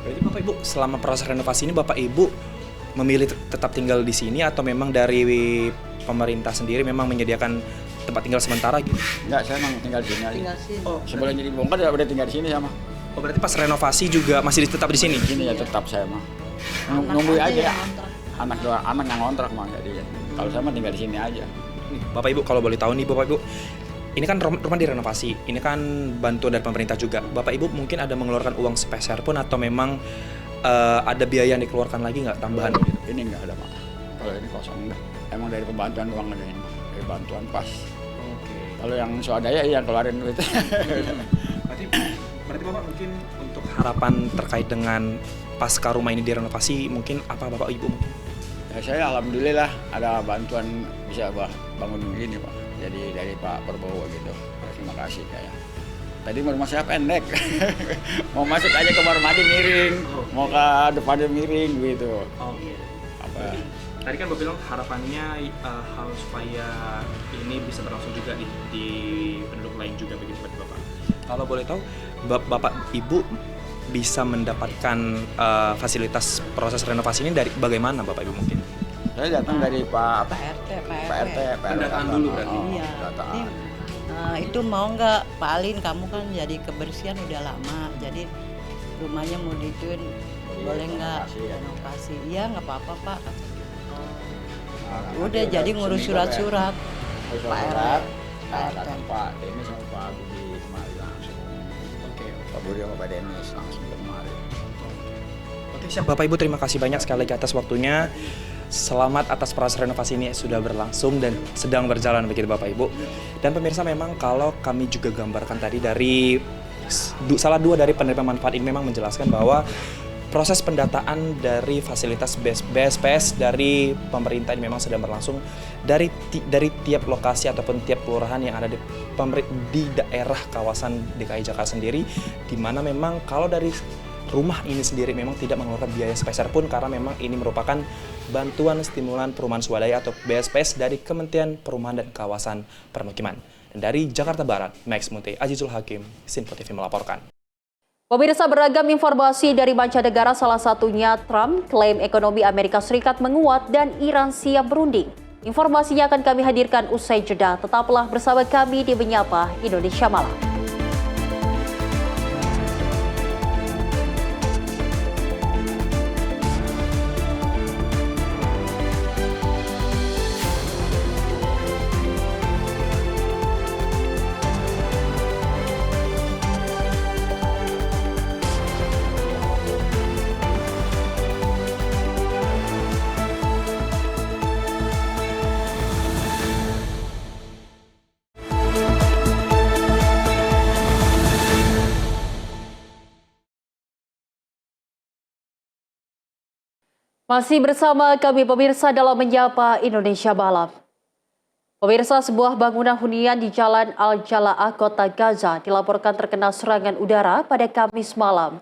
Berarti Bapak Ibu selama proses renovasi ini Bapak Ibu memilih tetap tinggal di sini atau memang dari pemerintah sendiri memang menyediakan tempat tinggal sementara gitu? Enggak, saya memang tinggal di sini aja. Tinggal sini. Oh, sebelum jadi bongkar ya udah tinggal di sini sama. Oh, berarti pas renovasi juga masih tetap di sini? Di sini ya tetap saya mah. Nunggu aja. Anak yang ngontrak mah jadi. Kalau saya mah tinggal di sini aja. nih, Bapak Ibu kalau boleh tahu nih Bapak Ibu, ini kan rumah direnovasi, ini kan bantuan dari pemerintah juga. Bapak Ibu mungkin ada mengeluarkan uang sepeser pun atau memang ada biaya yang dikeluarkan lagi nggak tambahan? Ini nggak ada Pak, kalau ini kosong enggak. Emang dari pembantuan uang ada ini, dari bantuan pas. Kalau yang swadaya yang keluarin duit. Berarti Bapak mungkin untuk harapan terkait dengan pasca rumah ini direnovasi, mungkin apa Bapak Ibu? Ya, saya alhamdulillah ada bantuan bisa bangun begini Pak. Jadi dari Pak Prabowo gitu. Terima kasih kayak. Tadi rumah saya pendek. Mau masuk aja ke kamar mandi miring, mau ke depannya miring gitu. Apa? Tadi kan Bapak bilang harapannya hal supaya ini bisa berlangsung juga di penduduk lain juga begitu Bapak. Kalau boleh tahu, Bapak Ibu bisa mendapatkan fasilitas proses renovasi ini dari bagaimana Bapak Ibu mungkin? Saya datang dari Pak RT. Pendataan dulu berarti. Iya. Itu mau nggak Pak Alin, kamu kan jadi kebersihan udah lama, jadi rumahnya mau dituin, boleh nggak renovasi? Iya nggak apa-apa Pak. Udah jadi ngurus surat-surat. Pak RT. Pak Denis sama Pak Budi kemari langsung. Oke. Pak Budi sama Pak Denis langsung kemari. Oke, siap Bapak Ibu, terima kasih banyak sekali lagi atas waktunya. Selamat atas proses renovasi ini sudah berlangsung dan sedang berjalan begitu Bapak Ibu. Dan pemirsa, memang kalau kami juga gambarkan tadi dari salah dua dari penerima manfaat ini memang menjelaskan bahwa proses pendataan dari fasilitas BSPS dari pemerintah ini memang sedang berlangsung dari tiap lokasi ataupun tiap kelurahan yang ada di daerah kawasan DKI Jakarta sendiri, di mana memang kalau dari rumah ini sendiri memang tidak mengeluarkan biaya sepeser pun karena memang ini merupakan bantuan stimulan perumahan swadaya atau BSPS dari Kementerian Perumahan dan Kawasan Permukiman. Dan dari Jakarta Barat, Max Munte, Azizul Hakim, Sinpo TV melaporkan. Pemirsa, beragam informasi dari mancanegara, salah satunya Trump klaim ekonomi Amerika Serikat menguat dan Iran siap berunding. Informasinya akan kami hadirkan usai jeda. Tetaplah bersama kami di Menyapa Indonesia Malam. Masih bersama kami pemirsa dalam Menyapa Indonesia Malam. Pemirsa, sebuah bangunan hunian di Jalan Al-Jala'ah, Kota Gaza dilaporkan terkena serangan udara pada Kamis malam.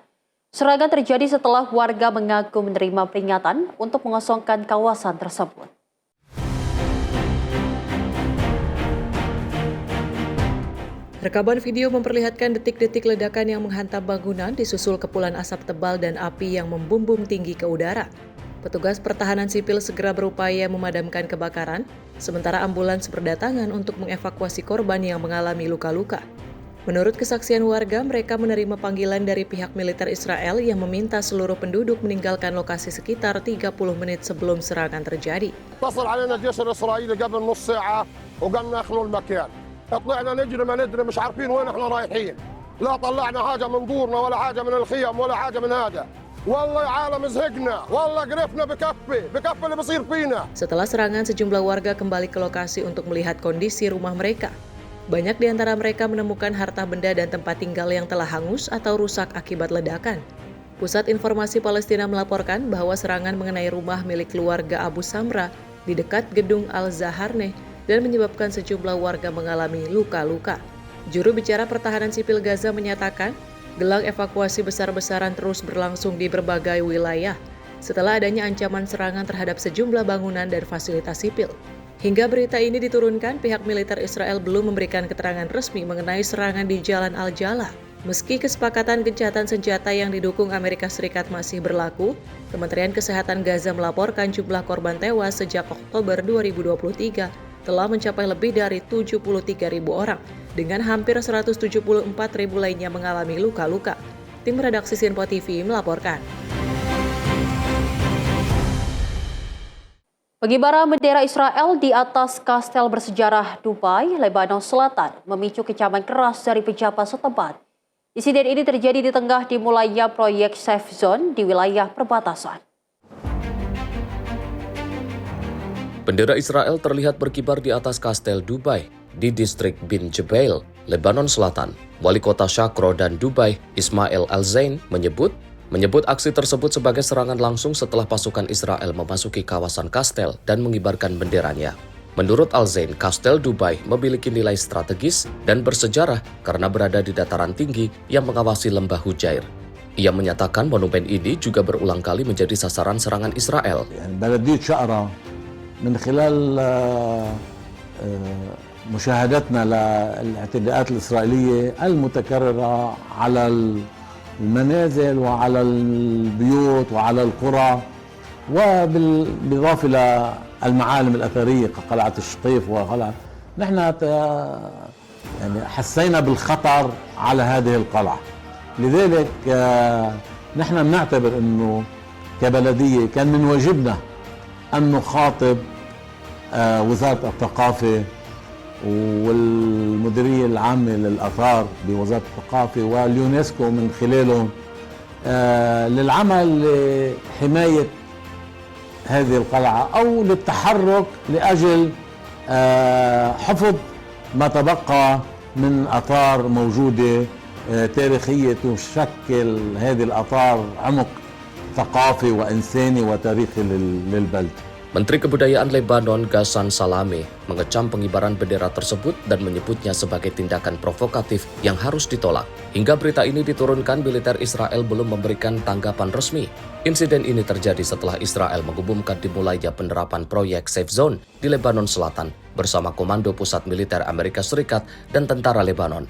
Serangan terjadi setelah warga mengaku menerima peringatan untuk mengosongkan kawasan tersebut. Rekaman video memperlihatkan detik-detik ledakan yang menghantam bangunan disusul kepulan asap tebal dan api yang membumbung tinggi ke udara. Petugas pertahanan sipil segera berupaya memadamkan kebakaran, sementara ambulans berdatangan untuk mengevakuasi korban yang mengalami luka-luka. Menurut kesaksian warga, mereka menerima panggilan dari pihak militer Israel yang meminta seluruh penduduk meninggalkan lokasi sekitar 30 menit sebelum serangan terjadi. Setelah serangan, sejumlah warga kembali ke lokasi untuk melihat kondisi rumah mereka. Banyak di antara mereka menemukan harta benda dan tempat tinggal yang telah hangus atau rusak akibat ledakan. Pusat Informasi Palestina melaporkan bahwa serangan mengenai rumah milik keluarga Abu Samra di dekat gedung Al-Zaharneh dan menyebabkan sejumlah warga mengalami luka-luka. Juru bicara Pertahanan Sipil Gaza menyatakan, gelang evakuasi besar-besaran terus berlangsung di berbagai wilayah setelah adanya ancaman serangan terhadap sejumlah bangunan dan fasilitas sipil. Hingga berita ini diturunkan, pihak militer Israel belum memberikan keterangan resmi mengenai serangan di Jalan Al-Jala'ah. Meski kesepakatan gencatan senjata yang didukung Amerika Serikat masih berlaku, Kementerian Kesehatan Gaza melaporkan jumlah korban tewas sejak Oktober 2023 telah mencapai lebih dari 73.000 orang, dengan hampir 174.000 lainnya mengalami luka-luka. Tim redaksi Sinpo TV melaporkan. Pengibaran bendera Israel di atas kastel bersejarah Dubai, Lebanon Selatan, memicu kecaman keras dari pejabat setempat. Insiden ini terjadi di tengah dimulainya proyek safe zone di wilayah perbatasan. Bendera Israel terlihat berkibar di atas kastel Dubai di distrik Bin Jebail, Lebanon Selatan. Wali kota Shakro dan Dubai, Ismail Al-Zain, menyebut aksi tersebut sebagai serangan langsung setelah pasukan Israel memasuki kawasan kastel dan mengibarkan benderanya. Menurut Al-Zain, kastel Dubai memiliki nilai strategis dan bersejarah karena berada di dataran tinggi yang mengawasi lembah Hujair. Ia menyatakan monumen ini juga berulang kali menjadi sasaran serangan Israel. من خلال مشاهدتنا للاعتداءات الإسرائيلية المتكررة على المنازل وعلى البيوت وعلى القرى وبالإضافة إلى المعالم الأثرية كقلعة الشقيف وقلعة نحن يعني حسينا بالخطر على هذه القلعة. لذلك نحن بنعتبر إنه كبلدية كان من واجبنا أن نخاطب وزارة الثقافة والمديرية العامة للآثار بوزارة الثقافة واليونسكو من خلالهم للعمل لحماية هذه القلعة أو للتحرك لأجل حفظ ما تبقى من آثار موجودة تاريخية تشكل هذه الآثار عمق ثقافي وإنساني وتاريخي للبلد. Menteri Kebudayaan Lebanon Ghassan Salameh mengecam pengibaran bendera tersebut dan menyebutnya sebagai tindakan provokatif yang harus ditolak. Hingga berita ini diturunkan, militer Israel belum memberikan tanggapan resmi. Insiden ini terjadi setelah Israel mengumumkan dimulainya penerapan proyek Safe Zone di Lebanon Selatan bersama Komando Pusat Militer Amerika Serikat dan Tentara Lebanon.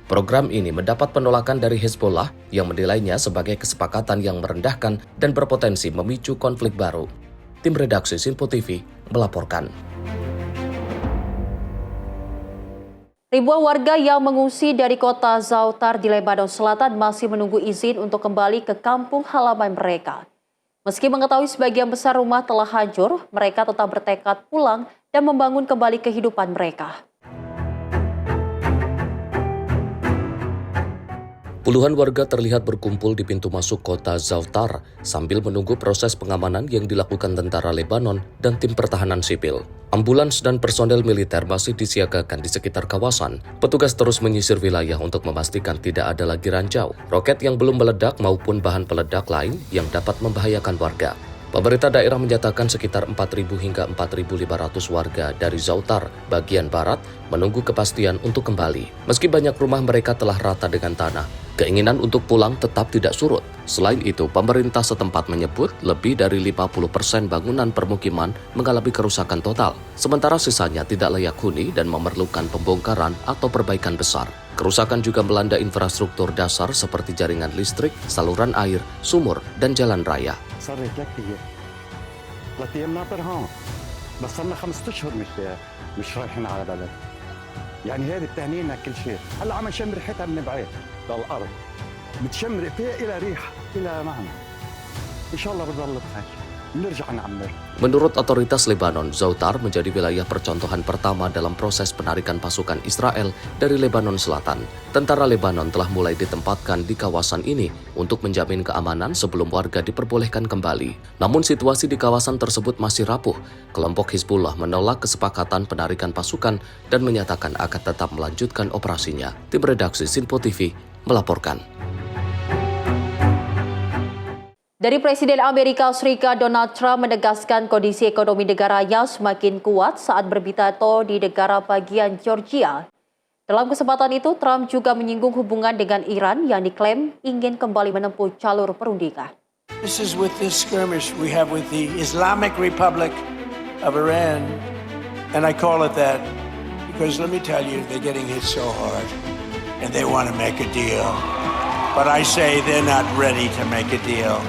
Program ini mendapat penolakan dari Hezbollah yang menilainya sebagai kesepakatan yang merendahkan dan berpotensi memicu konflik baru. Tim redaksi Sinpo TV melaporkan. Ribuan warga yang mengungsi dari kota Zautar di Lebanon Selatan masih menunggu izin untuk kembali ke kampung halaman mereka. Meski mengetahui sebagian besar rumah telah hancur, mereka tetap bertekad pulang dan membangun kembali kehidupan mereka. Puluhan warga terlihat berkumpul di pintu masuk kota Zautar sambil menunggu proses pengamanan yang dilakukan tentara Lebanon dan tim pertahanan sipil. Ambulans dan personel militer masih disiagakan di sekitar kawasan. Petugas terus menyisir wilayah untuk memastikan tidak ada lagi ranjau, roket yang belum meledak maupun bahan peledak lain yang dapat membahayakan warga. Pemerintah daerah menyatakan sekitar 4.000 hingga 4.500 warga dari Zautar, bagian barat, menunggu kepastian untuk kembali. Meski banyak rumah mereka telah rata dengan tanah, keinginan untuk pulang tetap tidak surut. Selain itu, pemerintah setempat menyebut lebih dari 50% bangunan permukiman mengalami kerusakan total, sementara sisanya tidak layak huni dan memerlukan pembongkaran atau perbaikan besar. Kerusakan juga melanda infrastruktur dasar seperti jaringan listrik, saluran air, sumur, dan jalan raya. صارت 3 أيام ناطر هون بس صرنا 5 أشهر مش رايحين على بلد يعني هذه بتعنينا كل شيء هلا عم نشم ريحتها من بعيد للأرض بتشم فيها إلى ريحة إلى معنى إن شاء الله بضل بخير بنرجع نعمر. Menurut otoritas Lebanon, Zautar menjadi wilayah percontohan pertama dalam proses penarikan pasukan Israel dari Lebanon Selatan. Tentara Lebanon telah mulai ditempatkan di kawasan ini untuk menjamin keamanan sebelum warga diperbolehkan kembali. Namun situasi di kawasan tersebut masih rapuh. Kelompok Hizbullah menolak kesepakatan penarikan pasukan dan menyatakan akan tetap melanjutkan operasinya. Tim redaksi Sinpo TV melaporkan. Dari Presiden Amerika Serikat Donald Trump menegaskan kondisi ekonomi negaranya semakin kuat saat berpidato di negara bagian Georgia. Dalam kesempatan itu, Trump juga menyinggung hubungan dengan Iran yang diklaim ingin kembali menempuh jalur perundingan. This is with this skirmish we have with the Islamic Republic of Iran, and I call it that because let me tell you, they're getting hit so hard, and they want to make a deal. But I say they're not ready to make a deal.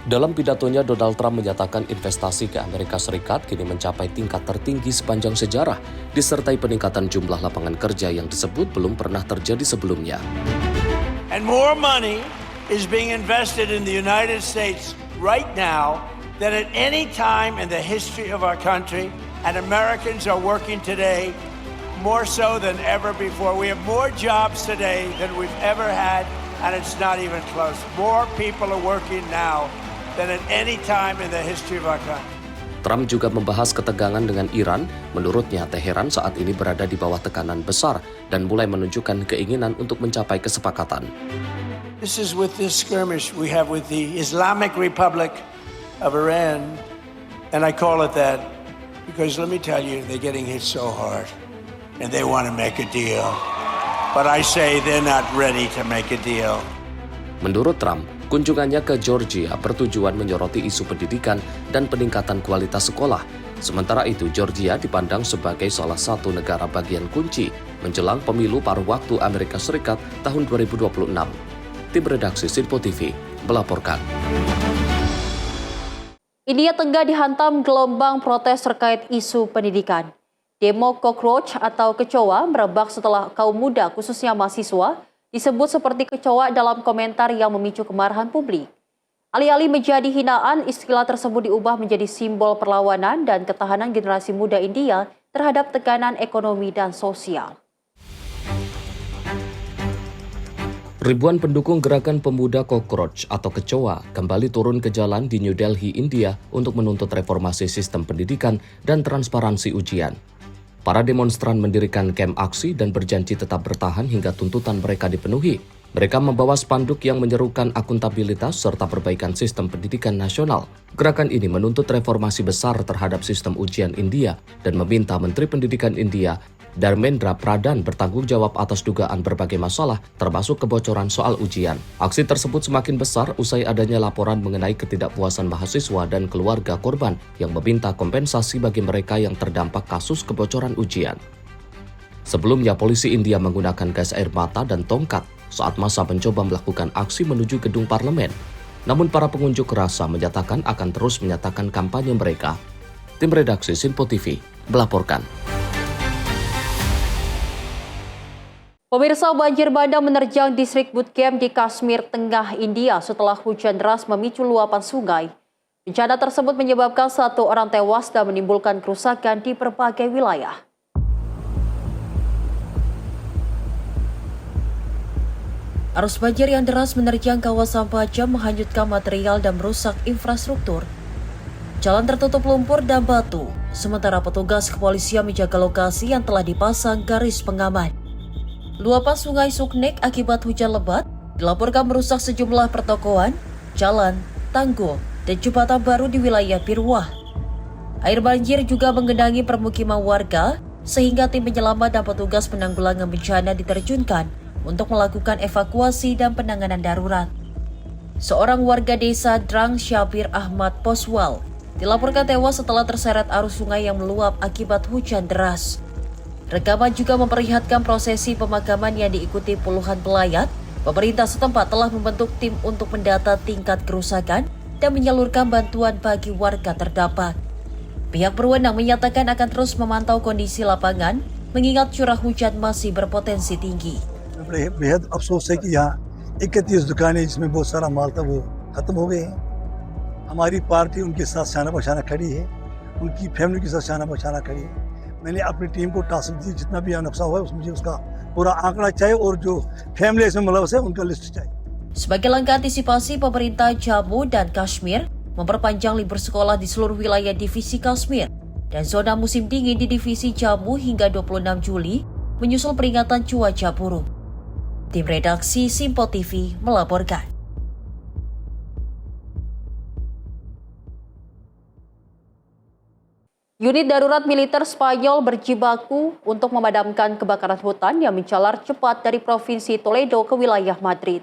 Dalam pidatonya, Donald Trump menyatakan investasi ke Amerika Serikat kini mencapai tingkat tertinggi sepanjang sejarah, disertai peningkatan jumlah lapangan kerja yang disebut belum pernah terjadi sebelumnya. And more money is being invested in the United States right now than at any time in the history of our country, and Americans are working today more so than ever before. We have more jobs today than we've ever had, and it's not even close. More people are working now than at any time in the history of our country. Trump juga membahas ketegangan dengan Iran. Menurutnya, Teheran saat ini berada di bawah tekanan besar dan mulai menunjukkan keinginan untuk mencapai kesepakatan. This is with this skirmish we have with the Islamic Republic of Iran, and I call it that because let me tell you, they're getting hit so hard, and they want to make a deal. But I say they're not ready to make a deal. Menurut Trump, kunjungannya ke Georgia bertujuan menyoroti isu pendidikan dan peningkatan kualitas sekolah. Sementara itu, Georgia dipandang sebagai salah satu negara bagian kunci menjelang pemilu paruh waktu Amerika Serikat tahun 2026. Tim redaksi Sinpo TV melaporkan. India tengah dihantam gelombang protes terkait isu pendidikan. Demo cockroach atau kecoa merebak setelah kaum muda, khususnya mahasiswa, disebut seperti kecoa dalam komentar yang memicu kemarahan publik. Alih-alih menjadi hinaan, istilah tersebut diubah menjadi simbol perlawanan dan ketahanan generasi muda India terhadap tekanan ekonomi dan sosial. Ribuan pendukung gerakan pemuda cockroach atau kecoa kembali turun ke jalan di New Delhi, India untuk menuntut reformasi sistem pendidikan dan transparansi ujian. Para demonstran mendirikan kamp aksi dan berjanji tetap bertahan hingga tuntutan mereka dipenuhi. Mereka membawa spanduk yang menyerukan akuntabilitas serta perbaikan sistem pendidikan nasional. Gerakan ini menuntut reformasi besar terhadap sistem ujian India dan meminta Menteri Pendidikan India, Dharmendra Pradhan, bertanggung jawab atas dugaan berbagai masalah, termasuk kebocoran soal ujian. Aksi tersebut semakin besar usai adanya laporan mengenai ketidakpuasan mahasiswa dan keluarga korban yang meminta kompensasi bagi mereka yang terdampak kasus kebocoran ujian. Sebelumnya, polisi India menggunakan gas air mata dan tongkat saat massa mencoba melakukan aksi menuju gedung parlemen. Namun para pengunjuk rasa menyatakan akan terus menyatakan kampanye mereka. Tim redaksi Sinpo TV melaporkan. Pemirsa, banjir bandang menerjang distrik Budgam di Kashmir Tengah, India setelah hujan deras memicu luapan sungai. Bencana tersebut menyebabkan 1 orang tewas dan menimbulkan kerusakan di berbagai wilayah. Arus banjir yang deras menerjang kawasan Pajam menghanyutkan material dan merusak infrastruktur. Jalan tertutup lumpur dan batu, sementara petugas kepolisian menjaga lokasi yang telah dipasang garis pengaman. Luapan sungai Suknek akibat hujan lebat dilaporkan merusak sejumlah pertokoan, jalan, tanggul, dan jembatan baru di wilayah Pirwah. Air banjir juga menggenangi permukiman warga, sehingga tim penyelamat dan petugas penanggulangan bencana diterjunkan untuk melakukan evakuasi dan penanganan darurat. Seorang warga desa Drang Syabir Ahmad Poswal dilaporkan tewas setelah terseret arus sungai yang meluap akibat hujan deras. Rekaman juga memperlihatkan prosesi pemakaman yang diikuti puluhan pelayat. Pemerintah setempat telah membentuk tim untuk mendata tingkat kerusakan dan menyalurkan bantuan bagi warga terdampak. Pihak berwenang menyatakan akan terus memantau kondisi lapangan, mengingat curah hujan masih berpotensi tinggi. बेहद अफसोस है कि यहाँ 31 दुकानें जिसमें बहुत सारा माल था वो खत्म हो गए हैं। हमारी पार्टी उनके साथ शाना बशाना खड़ी है, उनकी फैमिली के साथ शाना बशाना खड़ी है। मैंने अपनी टीम को टास्क दी, जितना भी नुकसान हुआ है मुझे उसका पूरा आंकड़ा चाहिए और जो फैमिली इसमें मुलव्वस है उनका लिस्ट चाहिए। Sebagai langkah antisipasi, pemerintah Jammu dan Kashmir memperpanjang libur sekolah di seluruh wilayah divisi Kashmir dan zona musim dingin di divisi Jammu hingga 26 Juli menyusul peringatan cuaca buruk. Tim redaksi Sinpo TV melaporkan. Unit darurat militer Spanyol berjibaku untuk memadamkan kebakaran hutan yang menjalar cepat dari Provinsi Toledo ke wilayah Madrid.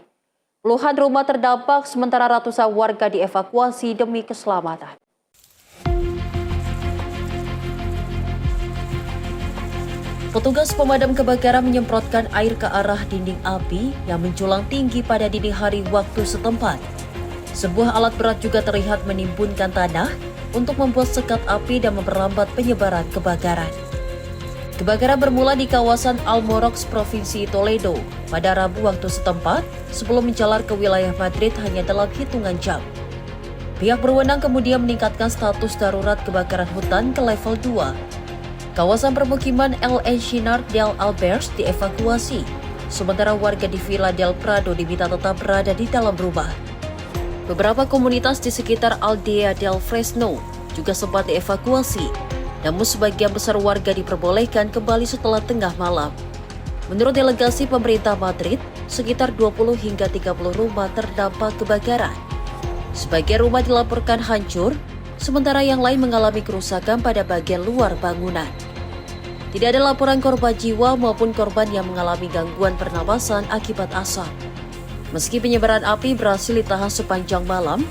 Puluhan rumah terdampak sementara ratusan warga dievakuasi demi keselamatan. Petugas pemadam kebakaran menyemprotkan air ke arah dinding api yang menjulang tinggi pada dini hari waktu setempat. Sebuah alat berat juga terlihat menimbunkan tanah untuk membuat sekat api dan memperlambat penyebaran kebakaran. Kebakaran bermula di kawasan Almorox, Provinsi Toledo pada Rabu waktu setempat sebelum menjalar ke wilayah Madrid hanya dalam hitungan jam. Pihak berwenang kemudian meningkatkan status darurat kebakaran hutan ke level 2. Kawasan permukiman El Encinar del Albers dievakuasi, sementara warga di Villa del Prado diminta tetap berada di dalam rumah. Beberapa komunitas di sekitar Aldea del Fresno juga sempat dievakuasi, namun sebagian besar warga diperbolehkan kembali setelah tengah malam. Menurut delegasi pemerintah Madrid, sekitar 20 hingga 30 rumah terdampak kebakaran. Sebagian rumah dilaporkan hancur, sementara yang lain mengalami kerusakan pada bagian luar bangunan. Tidak ada laporan korban jiwa maupun korban yang mengalami gangguan pernapasan akibat asap. Meski penyebaran api berhasil ditahan sepanjang malam,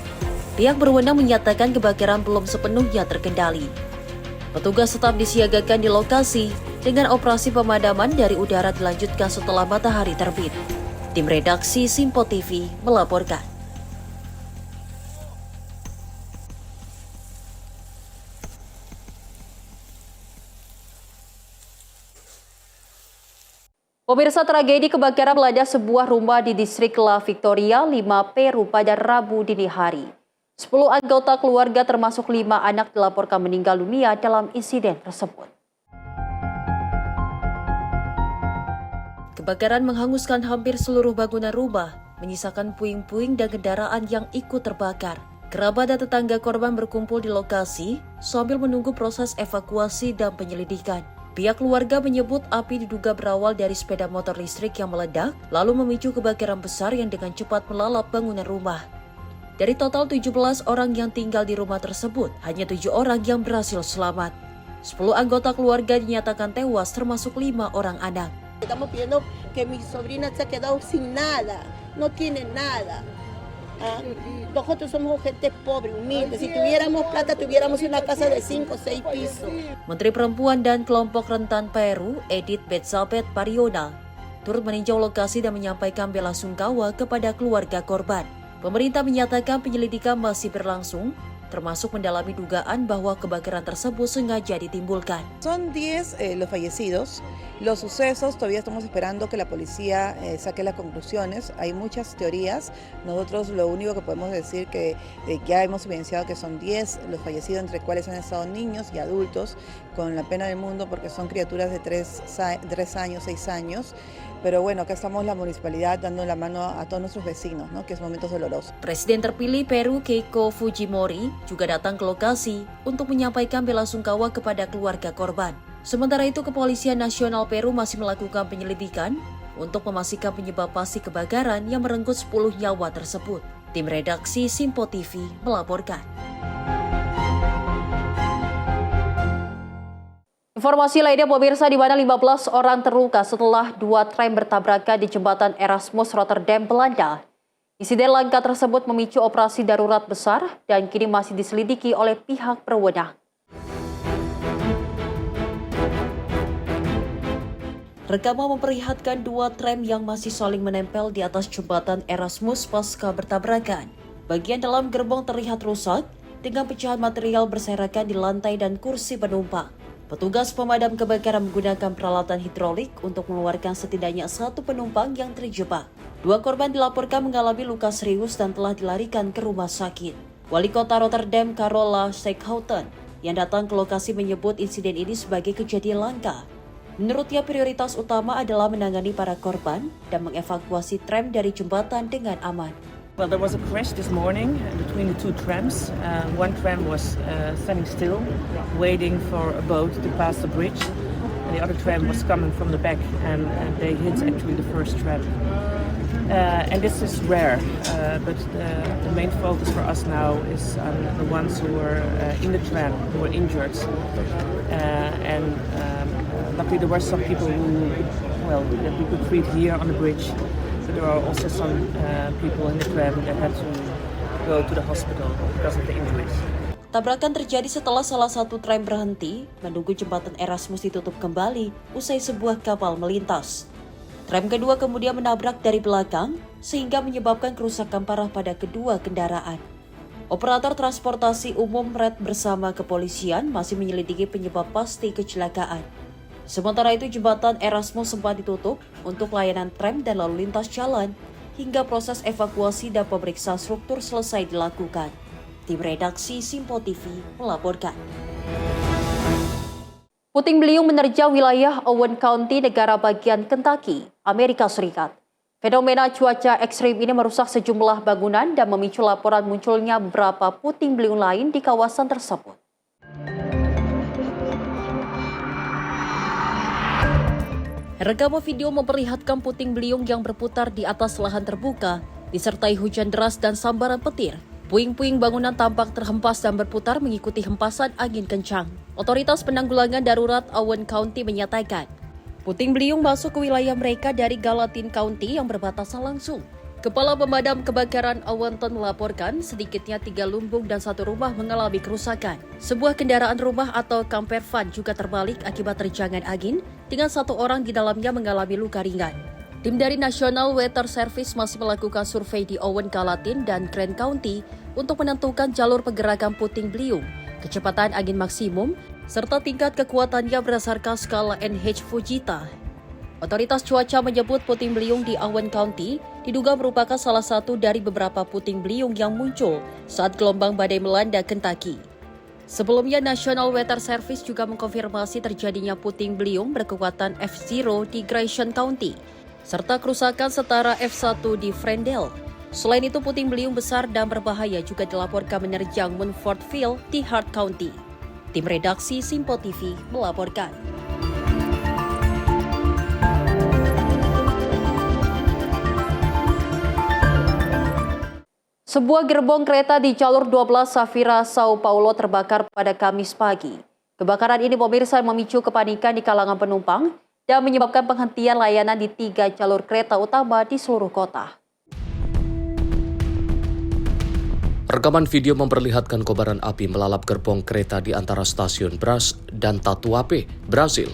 pihak berwenang menyatakan kebakaran belum sepenuhnya terkendali. Petugas tetap disiagakan di lokasi dengan operasi pemadaman dari udara dilanjutkan setelah matahari terbit. Tim redaksi Simpo TV melaporkan. Pemirsa, tragedi kebakaran melanda sebuah rumah di distrik La Victoria, 5 Peru pada Rabu dini hari. 10 anggota keluarga termasuk 5 anak dilaporkan meninggal dunia dalam insiden tersebut. Kebakaran menghanguskan hampir seluruh bangunan rumah, menyisakan puing-puing dan kendaraan yang ikut terbakar. Kerabat dan tetangga korban berkumpul di lokasi sambil menunggu proses evakuasi dan penyelidikan. Pihak keluarga menyebut api diduga berawal dari sepeda motor listrik yang meledak, lalu memicu kebakaran besar yang dengan cepat melalap bangunan rumah. Dari total 17 orang yang tinggal di rumah tersebut, hanya 7 orang yang berhasil selamat. 10 anggota keluarga dinyatakan tewas termasuk 5 orang anak. Estamos pidiendo que mi sobrina se ha quedado sin nada, no tiene nada. Nosotros somos gente pobre, humilde. Si tuviéramos plata, tuviéramos una casa de 5 o 6 pisos. Menteri Perempuan dan Kelompok Rentan Peru, Edith Betzalbet Pariona, turut meninjau lokasi dan menyampaikan bela sungkawa kepada keluarga korban. Pemerintah menyatakan penyelidikan masih berlangsung, termasuk mendalami dugaan bahwa kebakaran tersebut sengaja ditimbulkan. Son 10 los fallecidos. Los sucesos, todavía estamos esperando que la policía saque las conclusiones. Hay muchas teorías. Nosotros lo único que podemos decir que ya hemos evidenciado que son 10 los fallecidos, entre cuales han estado niños y adultos, con la pena del mundo porque son criaturas de 3 años, 6 años. Pero bueno, acá estamos la municipalidad dando la mano a todos nuestros vecinos, ¿no? Que es momentos dolorosos. Presiden terpilih Peru Keiko Fujimori juga datang ke lokasi untuk menyampaikan bela sungkawa kepada keluarga korban. Sementara itu, Kepolisian Nasional Peru masih melakukan penyelidikan untuk memastikan penyebab pasti kebakaran yang merenggut 10 nyawa tersebut. Tim redaksi Simpo TV melaporkan. Informasi lainnya, pemirsa, di mana 15 orang terluka setelah 2 trem bertabrakan di jembatan Erasmus Rotterdam, Belanda. Insiden langka tersebut memicu operasi darurat besar dan kini masih diselidiki oleh pihak berwenang. Rekaman memperlihatkan 2 trem yang masih saling menempel di atas jembatan Erasmus pasca bertabrakan. Bagian dalam gerbong terlihat rusak dengan pecahan material berserakan di lantai dan kursi penumpang. Petugas pemadam kebakaran menggunakan peralatan hidrolik untuk mengeluarkan setidaknya 1 penumpang yang terjebak. 2 korban dilaporkan mengalami luka serius dan telah dilarikan ke rumah sakit. Wali Kota Rotterdam Carola Steenhouten yang datang ke lokasi menyebut insiden ini sebagai kejadian langka. Menurutnya, prioritas utama adalah menangani para korban dan mengevakuasi trem dari jembatan dengan aman. Well, there was a crash this morning between the 2 trams. One tram was standing still, waiting for a boat to pass the bridge. And the other tram was coming from the back, and they hit actually the first tram. And this is rare, but the main focus for us now is on the ones who were in the tram, who were injured. Luckily there were some people that we could treat here on the bridge. But there are also some people in the tram that had to go to the hospital because of the injuries. Tabrakan terjadi setelah salah satu tram berhenti menunggu jembatan Erasmus ditutup kembali usai sebuah kapal melintas. Tram kedua kemudian menabrak dari belakang sehingga menyebabkan kerusakan parah pada kedua kendaraan. Operator transportasi umum RED bersama kepolisian masih menyelidiki penyebab pasti kecelakaan. Sementara itu, jembatan Erasmus sempat ditutup untuk layanan tram dan lalu lintas jalan hingga proses evakuasi dan pemeriksaan struktur selesai dilakukan. Tim redaksi Simpo TV melaporkan. Puting beliung menerjang wilayah Owen County, negara bagian Kentucky, Amerika Serikat. Fenomena cuaca ekstrim ini merusak sejumlah bangunan dan memicu laporan munculnya beberapa puting beliung lain di kawasan tersebut. Rekaman video memperlihatkan puting beliung yang berputar di atas lahan terbuka, disertai hujan deras dan sambaran petir. Puing-puing bangunan tampak terhempas dan berputar mengikuti hempasan angin kencang. Otoritas Penanggulangan Darurat Owen County menyatakan, puting beliung masuk ke wilayah mereka dari Gallatin County yang berbatasan langsung. Kepala Pemadam Kebakaran Owenton melaporkan sedikitnya 3 lumbung dan 1 rumah mengalami kerusakan. Sebuah kendaraan rumah atau camper van juga terbalik akibat terjangan angin, dengan 1 orang di dalamnya mengalami luka ringan. Tim dari National Weather Service masih melakukan survei di Owen, Gallatin, dan Grant County untuk menentukan jalur pergerakan puting beliung, kecepatan angin maksimum, serta tingkat kekuatannya berdasarkan skala NH Fujita. Otoritas cuaca menyebut puting beliung di Owen County diduga merupakan salah satu dari beberapa puting beliung yang muncul saat gelombang badai melanda Kentucky. Sebelumnya, National Weather Service juga mengkonfirmasi terjadinya puting beliung berkekuatan F0 di Grayson County, serta kerusakan setara F1 di Frendale. Selain itu, puting beliung besar dan berbahaya juga dilaporkan menerjang Munfordville di Hart County. Tim redaksi Simpo TV melaporkan. Sebuah gerbong kereta di jalur 12 Safira, Sao Paulo terbakar pada Kamis pagi. Kebakaran ini pemirsa memicu kepanikan di kalangan penumpang dan menyebabkan penghentian layanan di 3 jalur kereta utama di seluruh kota. Rekaman video memperlihatkan kobaran api melalap gerbong kereta di antara stasiun Brás dan Tatuapé, Brasil.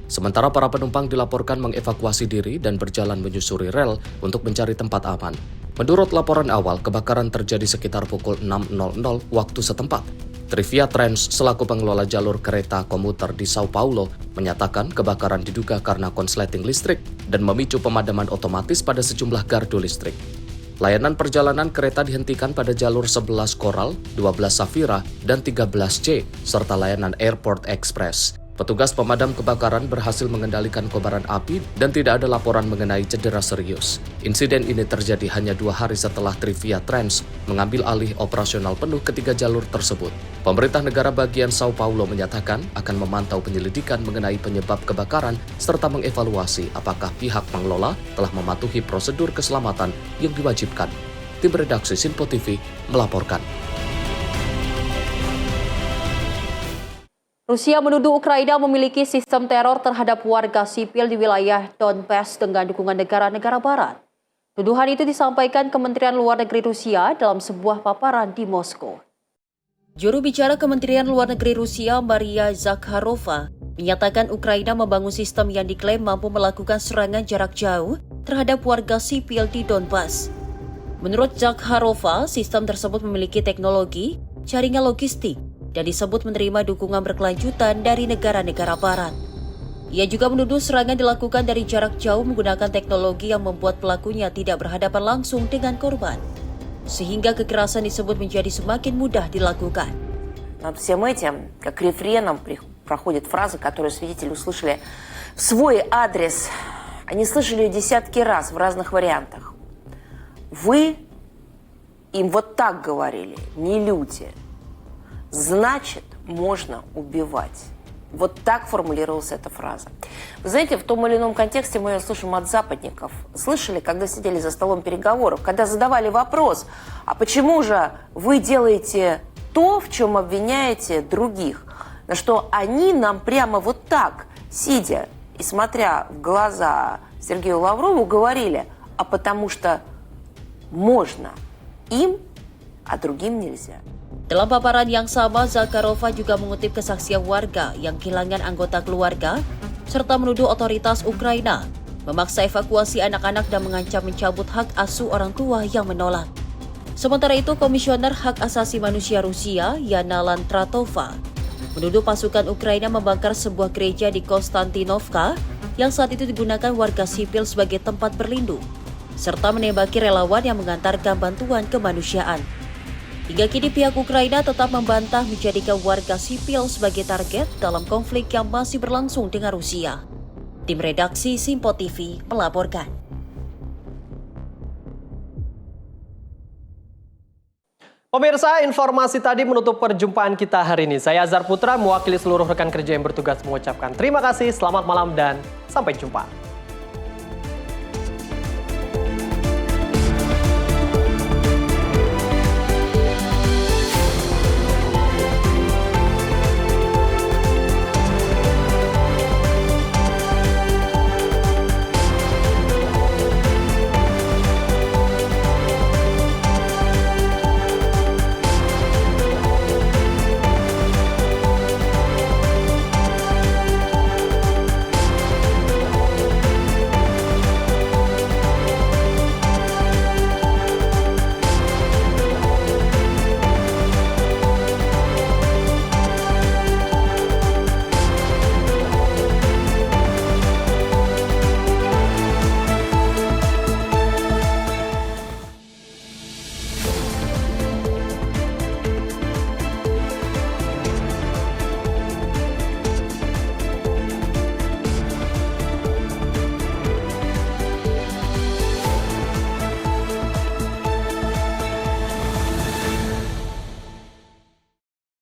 Sementara para penumpang dilaporkan mengevakuasi diri dan berjalan menyusuri rel untuk mencari tempat aman. Menurut laporan awal, kebakaran terjadi sekitar pukul 6.00 waktu setempat. Trivia Trans selaku pengelola jalur kereta komuter di Sao Paulo menyatakan kebakaran diduga karena konsleting listrik dan memicu pemadaman otomatis pada sejumlah gardu listrik. Layanan perjalanan kereta dihentikan pada jalur 11 Coral, 12 Safira, dan 13C, serta layanan Airport Express. Petugas pemadam kebakaran berhasil mengendalikan kobaran api dan tidak ada laporan mengenai cedera serius. Insiden ini terjadi hanya 2 hari setelah Trivia Trans mengambil alih operasional penuh ketiga jalur tersebut. Pemerintah negara bagian Sao Paulo menyatakan akan memantau penyelidikan mengenai penyebab kebakaran serta mengevaluasi apakah pihak pengelola telah mematuhi prosedur keselamatan yang diwajibkan. Tim redaksi Simpo TV melaporkan. Rusia menuduh Ukraina memiliki sistem teror terhadap warga sipil di wilayah Donbas dengan dukungan negara-negara barat. Tuduhan itu disampaikan Kementerian Luar Negeri Rusia dalam sebuah paparan di Moskow. Juru bicara Kementerian Luar Negeri Rusia, Maria Zakharova, menyatakan Ukraina membangun sistem yang diklaim mampu melakukan serangan jarak jauh terhadap warga sipil di Donbas. Menurut Zakharova, sistem tersebut memiliki teknologi, jaringan logistik, dan disebut menerima dukungan berkelanjutan dari negara-negara barat. Ia juga menuduh serangan dilakukan dari jarak jauh menggunakan teknologi yang membuat pelakunya tidak berhadapan langsung dengan korban, sehingga kekerasan disebut menjadi semakin mudah dilakukan. Над всем этим, как рефреном, проходит фраза, которую свидетели услышали в свой адрес. Они слышали ее десятки раз в разных вариантах. Вы им вот так говорили, не люди. Значит, можно убивать. Вот так формулировалась эта фраза. Вы знаете, в том или ином контексте мы ее слышим от западников. Слышали, когда сидели за столом переговоров, когда задавали вопрос, а почему же вы делаете то, в чем обвиняете других? На что они нам прямо вот так, сидя и смотря в глаза Сергею Лаврову, говорили, а потому что можно им, а другим нельзя. Dalam paparan yang sama, Zakharova juga mengutip kesaksian warga yang kehilangan anggota keluarga, serta menuduh otoritas Ukraina memaksa evakuasi anak-anak dan mengancam mencabut hak asuh orang tua yang menolak. Sementara itu, Komisioner Hak Asasi Manusia Rusia, Yana Lantratova, menuduh pasukan Ukraina membakar sebuah gereja di Konstantinovka yang saat itu digunakan warga sipil sebagai tempat berlindung, serta menembaki relawan yang mengantarkan bantuan kemanusiaan. Hingga kini pihak Ukraina tetap membantah menjadikan warga sipil sebagai target dalam konflik yang masih berlangsung dengan Rusia. Tim redaksi Simpo TV melaporkan. Pemirsa, informasi tadi menutup perjumpaan kita hari ini. Saya Azhar Putra, mewakili seluruh rekan kerja yang bertugas mengucapkan terima kasih, selamat malam, dan sampai jumpa.